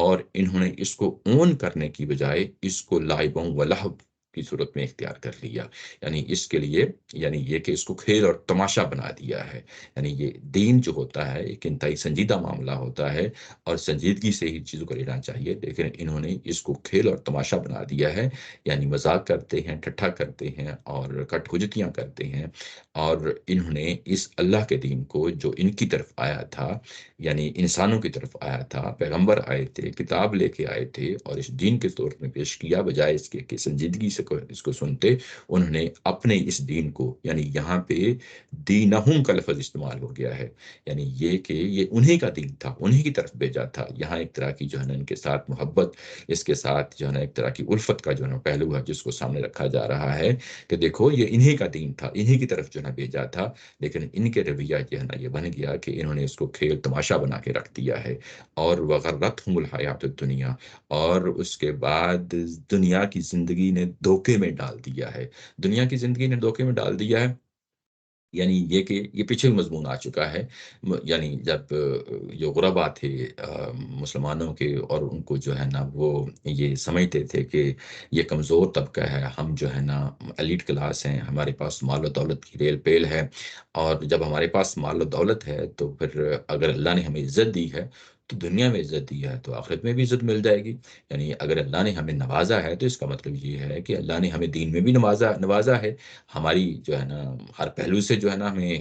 اور انہوں نے اس کو اون کرنے کی بجائے اس کو لعبوں و لہو کی صورت میں اختیار کر لیا۔ یعنی اس کے لیے، یعنی یہ کہ اس کو کھیل اور تماشا بنا دیا ہے۔ یعنی یہ دین جو ہوتا ہے ایک انتہائی سنجیدہ معاملہ ہوتا ہے، اور سنجیدگی سے ہی چیزوں کو لینا چاہیے، لیکن انہوں نے اس کو کھیل اور تماشا بنا دیا ہے۔ یعنی مذاق کرتے ہیں، ٹھٹھا کرتے ہیں، اور کٹ حجتیاں کرتے ہیں، اور انہوں نے اس اللہ کے دین کو جو ان کی طرف آیا تھا، یعنی انسانوں کی طرف آیا تھا، پیغمبر آئے تھے، کتاب لے کے آئے تھے، اور اس دین کے طور میں پیش کیا، بجائے اس کے کہ سنجیدگی سے اس کو سنتے، انہوں نے اپنے اس دین کو، یعنی یہاں پہ دینہم کا لفظ استعمال ہو گیا ہے، یعنی یہ کہ یہ انہی کا دین تھا، انہی کی طرف بھیجا تھا۔ یہاں ایک طرح کی جو ہے نا ان کے ساتھ محبت، اس کے ساتھ جو ہے نا ایک طرح کی الفت کا جو ہے نا پہلو ہے جس کو سامنے رکھا جا رہا ہے کہ دیکھو یہ انہی کا دین تھا، انہی کی طرف جو ہے نا بھیجا تھا، لیکن ان کے رویہ جو ہے نا یہ بن گیا کہ انہوں نے اس کو کھیل تماشا بنا کے رکھ دیا ہے، اور وغرتہم الحیات الدنیا، اور اس کے بعد دنیا کی زندگی نے دھوکے میں ڈال دیا ہے، دنیا کی زندگی نے دھوکے میں ڈال دیا ہے، یعنی یہ کہ یہ پیچھے بھی مضمون آ چکا ہے، یعنی جب جو غربا تھے مسلمانوں کے، اور ان کو جو ہے نا وہ یہ سمجھتے تھے کہ یہ کمزور طبقہ ہے، ہم جو ہے نا ایلیٹ کلاس ہیں، ہمارے پاس مال و دولت کی ریل پیل ہے، اور جب ہمارے پاس مال و دولت ہے تو پھر اگر اللہ نے ہمیں عزت دی ہے تو دنیا میں عزت دی ہے تو آخرت میں بھی عزت مل جائے گی، یعنی اگر اللہ نے ہمیں نوازا ہے تو اس کا مطلب یہ ہے کہ اللہ نے ہمیں دین میں بھی نوازا ہے، ہماری جو ہے نا ہر پہلو سے جو ہے نا ہمیں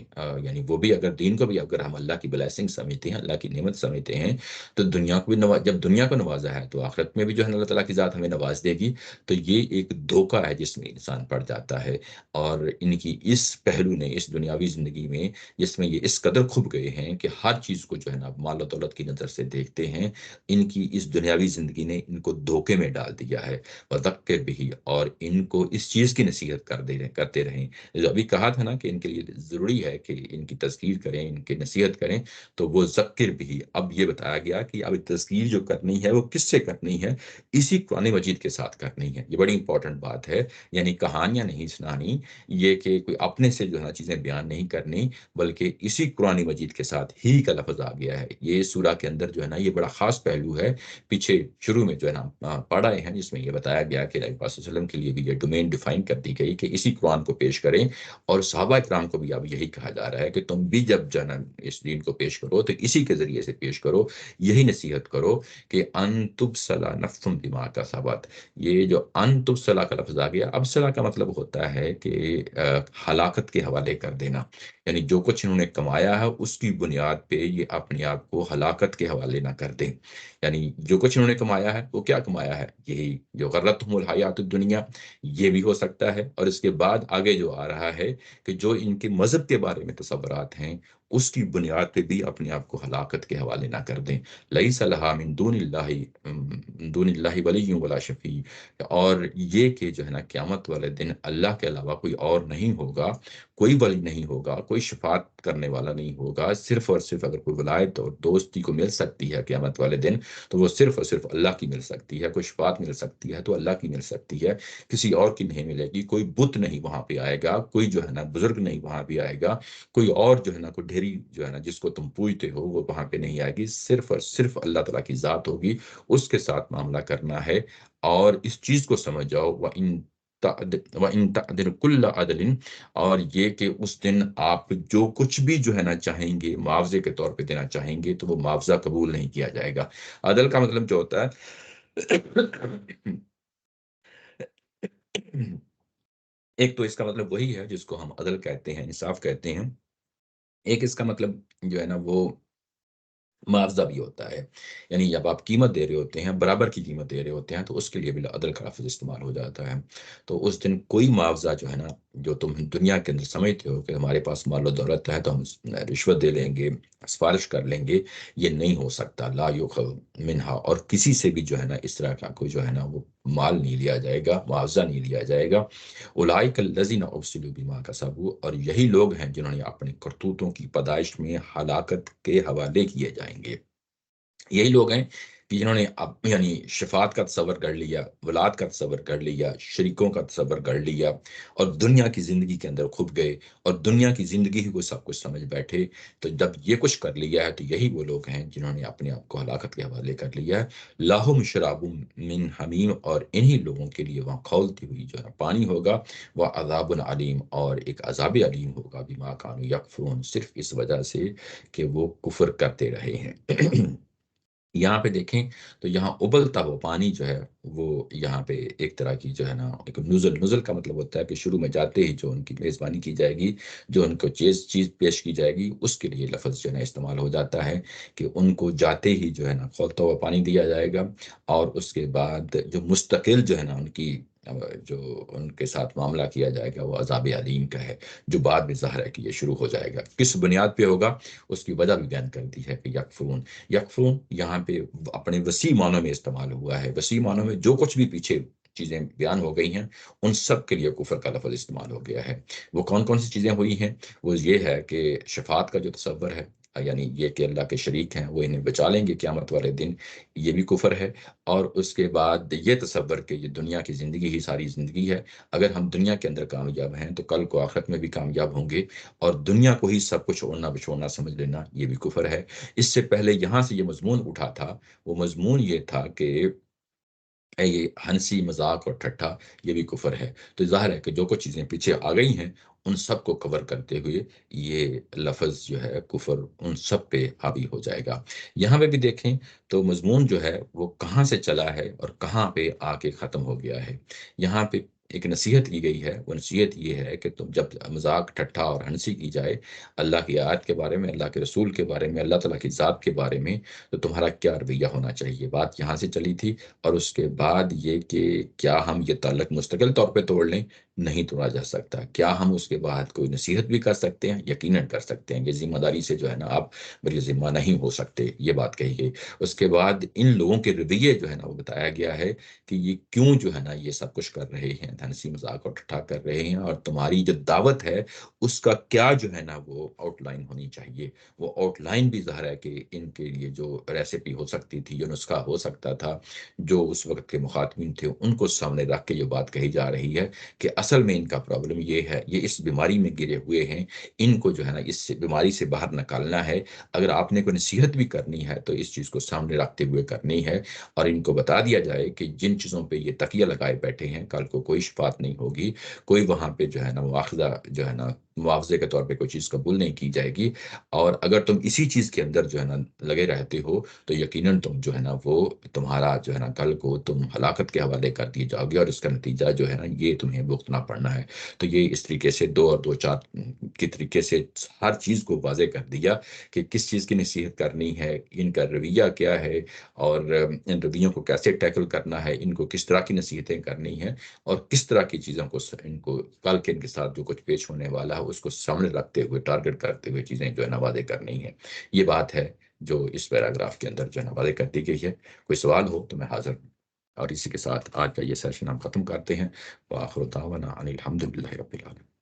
یعنی وہ بھی اگر دین کو بھی اگر ہم اللہ کی بلیسنگ سمجھتے ہیں، اللہ کی نعمت سمجھتے ہیں، تو دنیا کو بھی جب دنیا کو نوازا ہے تو آخرت میں بھی جو ہے نا اللہ تعالیٰ کی ذات ہمیں نواز دے گی، تو یہ ایک دھوکہ ہے جس میں انسان پڑ جاتا ہے، اور ان کی اس پہلو نے اس دنیاوی زندگی میں جس میں یہ اس قدر کھپ گئے ہیں کہ ہر چیز کو جو ہے نا مال و دولت کی نظر سے دیکھتے ہیں، ان کی اس دنیاوی زندگی نے ان کو دھوکے میں ڈال دیا ہے، وذکر بھی، اور ان کو اس چیز کی نصیحت کرتے رہیں، جو ابھی کہا تھا نا کہ ان کے لیے ضروری ہے کہ ان کی تذکیر کریں، ان کی نصیحت کریں، تو وہ ذکر بھی، اب یہ بتایا گیا کہ اب تذکیر جو کرنی ہے وہ کس سے کرنی ہے، اسی قرآن مجید کے ساتھ کرنی ہے، یہ بڑی امپورٹنٹ بات ہے، یعنی کہانیاں نہیں سنانی، یہ کہ کوئی اپنے سے جو ہے نا چیزیں بیان نہیں کرنی، بلکہ اسی قرآن مجید کے ساتھ ہی کا لفظ آ گیا ہے، یہ سورہ کے اندر جو ہے نا یہ بڑا خاص پہلو ہے، پیچھے شروع میں جو ہے نا پڑھا ہیں جس میں یہ بتایا گیا کہ نبی پاک صلی اللہ علیہ وسلم کے لیے بھی یہ ڈومین ڈیفائن کر دی گئی کہ اسی قرآن کو پیش کریں، اور صحابہ اکرام کو بھی اب یہی کہا جا رہا ہے کہ تم بھی جب جو ہے نا اس دین کو پیش کرو تو اسی کے ذریعے سے پیش کرو، یہی نصیحت کرو کہ ان تبصلا نفس بما کسبت، یہ جو ان تبصلا کا لفظ آ گیا، ابصلا کا مطلب ہوتا ہے کہ ہلاکت کے حوالے کر دینا، یعنی جو کچھ انہوں نے کمایا ہے اس کی بنیاد پہ یہ اپنے آپ کو ہلاکت کے حوالے نہ کر دیں، یعنی جو کچھ انہوں نے کمایا ہے وہ کیا کمایا ہے، یہی جو غرتہم الحیات الدنیا، یہ بھی ہو سکتا ہے، اور اس کے بعد آگے جو آ رہا ہے کہ جو ان کے مذہب کے بارے میں تصورات ہیں اس کی بنیاد پہ بھی اپنے آپ کو ہلاکت کے حوالے نہ کر دیں، لیس لہا من دون اللہ ولی ولا شفیع، اور یہ کہ جو ہے نا قیامت والے دن اللہ کے علاوہ کوئی اور نہیں ہوگا، کوئی ولی نہیں ہوگا، کوئی شفاعت کرنے والا نہیں ہوگا، صرف اور صرف اگر کوئی ولایت اور دوستی کو مل سکتی ہے قیامت والے دن تو وہ صرف اور صرف اللہ کی مل سکتی ہے، کوئی شفاعت مل سکتی ہے تو اللہ کی مل سکتی ہے، کسی اور کی نہیں ملے گی، کوئی بت نہیں وہاں پہ آئے گا، کوئی جو ہے نا بزرگ نہیں وہاں پہ آئے گا، کوئی اور جو ہے نا کوئی ڈھیری جو ہے نا جس کو تم پوجتے ہو وہ وہاں پہ نہیں آئے گی، صرف اور صرف اللہ تعالیٰ کی ذات ہوگی، اس کے ساتھ معاملہ کرنا ہے، اور اس چیز کو سمجھ جاؤ، وَإِن تَعْدِلْ كُلَّ عَدْلٍ، اور یہ کہ اس دن آپ جو کچھ بھی جو ہے نا چاہیں گے معاوضے کے طور پہ دینا چاہیں گے تو وہ معاوضہ قبول نہیں کیا جائے گا، عدل کا مطلب جو ہوتا ہے ایک تو اس کا مطلب وہی ہے جس کو ہم عدل کہتے ہیں، انصاف کہتے ہیں، ایک اس کا مطلب جو ہے نا وہ معاوضہ بھی ہوتا ہے، یعنی جب آپ قیمت دے رہے ہوتے ہیں، برابر کی قیمت دے رہے ہوتے ہیں تو اس کے لیے بھی عدل کا لفظ استعمال ہو جاتا ہے، تو اس دن کوئی معاوضہ جو ہے نا جو تم دنیا کے اندر سمجھتے ہو کہ ہمارے پاس مال و دولت ہے تو ہم رشوت دے لیں گے، سفارش کر لیں گے، یہ نہیں ہو سکتا، لا یؤخذ منہا، اور کسی سے بھی جو ہے نا اس طرح کا کوئی جو ہے نا وہ مال نہیں لیا جائے گا، معاوضہ نہیں لیا جائے گا، اولئک الذین ابسلوا بما کسبوا، اور یہی لوگ ہیں جنہوں نے اپنے کرتوتوں کی پیدائش میں ہلاکت کے حوالے کیے جائیں گے، یہی لوگ ہیں کہ جنہوں نے یعنی شفاعت کا تصور کر لیا، ولاد کا تصور کر لیا، شریکوں کا تصور کر لیا، اور دنیا کی زندگی کے اندر کھپ گئے، اور دنیا کی زندگی ہی کو سب کچھ سمجھ بیٹھے، تو جب یہ کچھ کر لیا ہے تو یہی وہ لوگ ہیں جنہوں نے اپنے آپ کو ہلاکت کے حوالے کر لیا ہے، لاہم شراب من حمیم، اور انہی لوگوں کے لیے وہاں کھولتی ہوئی جو ہے پانی ہوگا، وہ عذاب علیم، اور ایک عذاب علیم ہوگا، بما کانوا یکفرون، صرف اس وجہ سے کہ وہ کفر کرتے رہے ہیں یہاں پہ دیکھیں تو یہاں ابلتا ہوا پانی جو ہے وہ یہاں پہ ایک طرح کی جو ہے نا ایک نزل کا مطلب ہوتا ہے کہ شروع میں جاتے ہی جو ان کی میزبانی کی جائے گی، جو ان کو چیز پیش کی جائے گی، اس کے لیے لفظ جو ہے نا استعمال ہو جاتا ہے کہ ان کو جاتے ہی جو ہے نا کھولتا ہوا پانی دیا جائے گا، اور اس کے بعد جو مستقل جو ہے نا ان کی جو ان کے ساتھ معاملہ کیا جائے گا وہ عذاب علیم کا ہے، جو بعد میں ظاہر ہے کہ یہ شروع ہو جائے گا، کس بنیاد پہ ہوگا اس کی وجہ بھی بیان کر دی ہے کہ یکفرون، یکفرون یہاں پہ اپنے وسیع معنوں میں استعمال ہوا ہے، وسیع معنوں میں جو کچھ بھی پیچھے چیزیں بیان ہو گئی ہیں ان سب کے لیے کفر کا لفظ استعمال ہو گیا ہے۔ وہ کون کون سی چیزیں ہوئی ہیں؟ وہ یہ ہے کہ شفاعت کا جو تصور ہے، یعنی یہ کہ اللہ کے شریک ہیں وہ انہیں بچا لیں گے قیامت والے دن، یہ بھی کفر ہے۔ اور اس کے بعد یہ تصور کہ یہ دنیا کی زندگی ہی ساری زندگی ہے، اگر ہم دنیا کے اندر کامیاب ہیں تو کل کو آخرت میں بھی کامیاب ہوں گے، اور دنیا کو ہی سب کچھ اوڑھنا بچھوڑنا سمجھ لینا یہ بھی کفر ہے۔ اس سے پہلے یہاں سے یہ مضمون اٹھا تھا، وہ مضمون یہ تھا کہ یہ ہنسی مذاق اور ٹھٹھا یہ بھی کفر ہے۔ تو ظاہر ہے کہ جو کچھ چیزیں پیچھے آ گئی ہیں ان سب کو کور کرتے ہوئے یہ لفظ جو ہے کفر ان سب پہ حاوی ہو جائے گا۔ یہاں پہ بھی دیکھیں تو مضمون جو ہے وہ کہاں سے چلا ہے اور کہاں پہ آ کے ختم ہو گیا ہے۔ یہاں پہ ایک نصیحت کی گئی ہے، وہ نصیحت یہ ہے کہ تم جب مذاق ٹھٹھا اور ہنسی کی جائے اللہ کی آیات کے بارے میں، اللہ کے رسول کے بارے میں، اللہ تعالیٰ کی ذات کے بارے میں، تو تمہارا کیا رویہ ہونا چاہیے، بات یہاں سے چلی تھی۔ اور اس کے بعد یہ کہ کیا ہم یہ تعلق مستقل طور پہ توڑ لیں؟ نہیں توڑا جا سکتا۔ کیا ہم اس کے بعد کوئی نصیحت بھی کر سکتے ہیں؟ یقیناً کر سکتے ہیں، یہ ذمہ داری سے جو ہے نا آپ بری ذمہ نہیں ہو سکتے، یہ بات کہی گئی۔ اس کے بعد ان لوگوں کے رویے جو ہے نا وہ بتایا گیا ہے کہ یہ کیوں جو ہے نا یہ سب کچھ کر رہے ہیں، ہنسی مذاق اور ٹھٹھا کر رہے ہیں، اور تمہاری جو دعوت ہے اس کا کیا جو ہے نا وہ آؤٹ لائن ہونی چاہیے۔ وہ آؤٹ لائن بھی ظاہر ہے کہ ان کے لیے جو ریسیپی ہو سکتی تھی، جو نسخہ ہو سکتا تھا، جو اس وقت کے مخاطبین تھے ان کو سامنے رکھ کے یہ بات کہی جا رہی ہے کہ اصل میں ان کا پرابلم یہ ہے، یہ اس بیماری میں گرے ہوئے ہیں، ان کو جو ہے نا اس سے بیماری سے باہر نکالنا ہے۔ اگر آپ نے کوئی نصیحت بھی کرنی ہے تو اس چیز کو سامنے رکھتے ہوئے کرنی ہے، اور ان کو بتا دیا جائے کہ جن چیزوں پہ یہ تکیہ لگائے بیٹھے ہیں کل کو کوئی شفاعت نہیں ہوگی، کوئی وہاں پہ جو ہے نا مواخذہ جو ہے نا معاوضے کے طور پہ کوئی چیز قبول نہیں کی جائے گی، اور اگر تم اسی چیز کے اندر جو ہے نا لگے رہتے ہو تو یقیناً تم جو ہے نا وہ تمہارا جو ہے نا کل کو تم ہلاکت کے حوالے کر دیے جاؤ گے، اور اس کا نتیجہ جو ہے نا یہ تمہیں بھگتنا پڑنا ہے۔ تو یہ اس طریقے سے دو اور دو چار کی طریقے سے ہر چیز کو واضح کر دیا کہ کس چیز کی نصیحت کرنی ہے، ان کا رویہ کیا ہے، اور ان رویوں کو کیسے ٹیکل کرنا ہے، ان کو کس طرح کی نصیحتیں کرنی ہیں، اور کس طرح کی چیزوں کو ان کو کل کے ان کے ساتھ جو کچھ پیش ہونے والا ہے اس کو سامنے رکھتے ہوئے ٹارگٹ کرتے ہوئے چیزیں جو ہے نا واضح کرنی ہے۔ یہ بات ہے جو اس پیراگراف کے اندر جو ہے نا واضح کر دی گئی ہے۔ کوئی سوال ہو تو میں حاضر ہوں، اور اسی کے ساتھ آج کا یہ سیشن ہم ختم کرتے ہیں۔ وآخر دعوانا ان الحمد للہ رب العالمین۔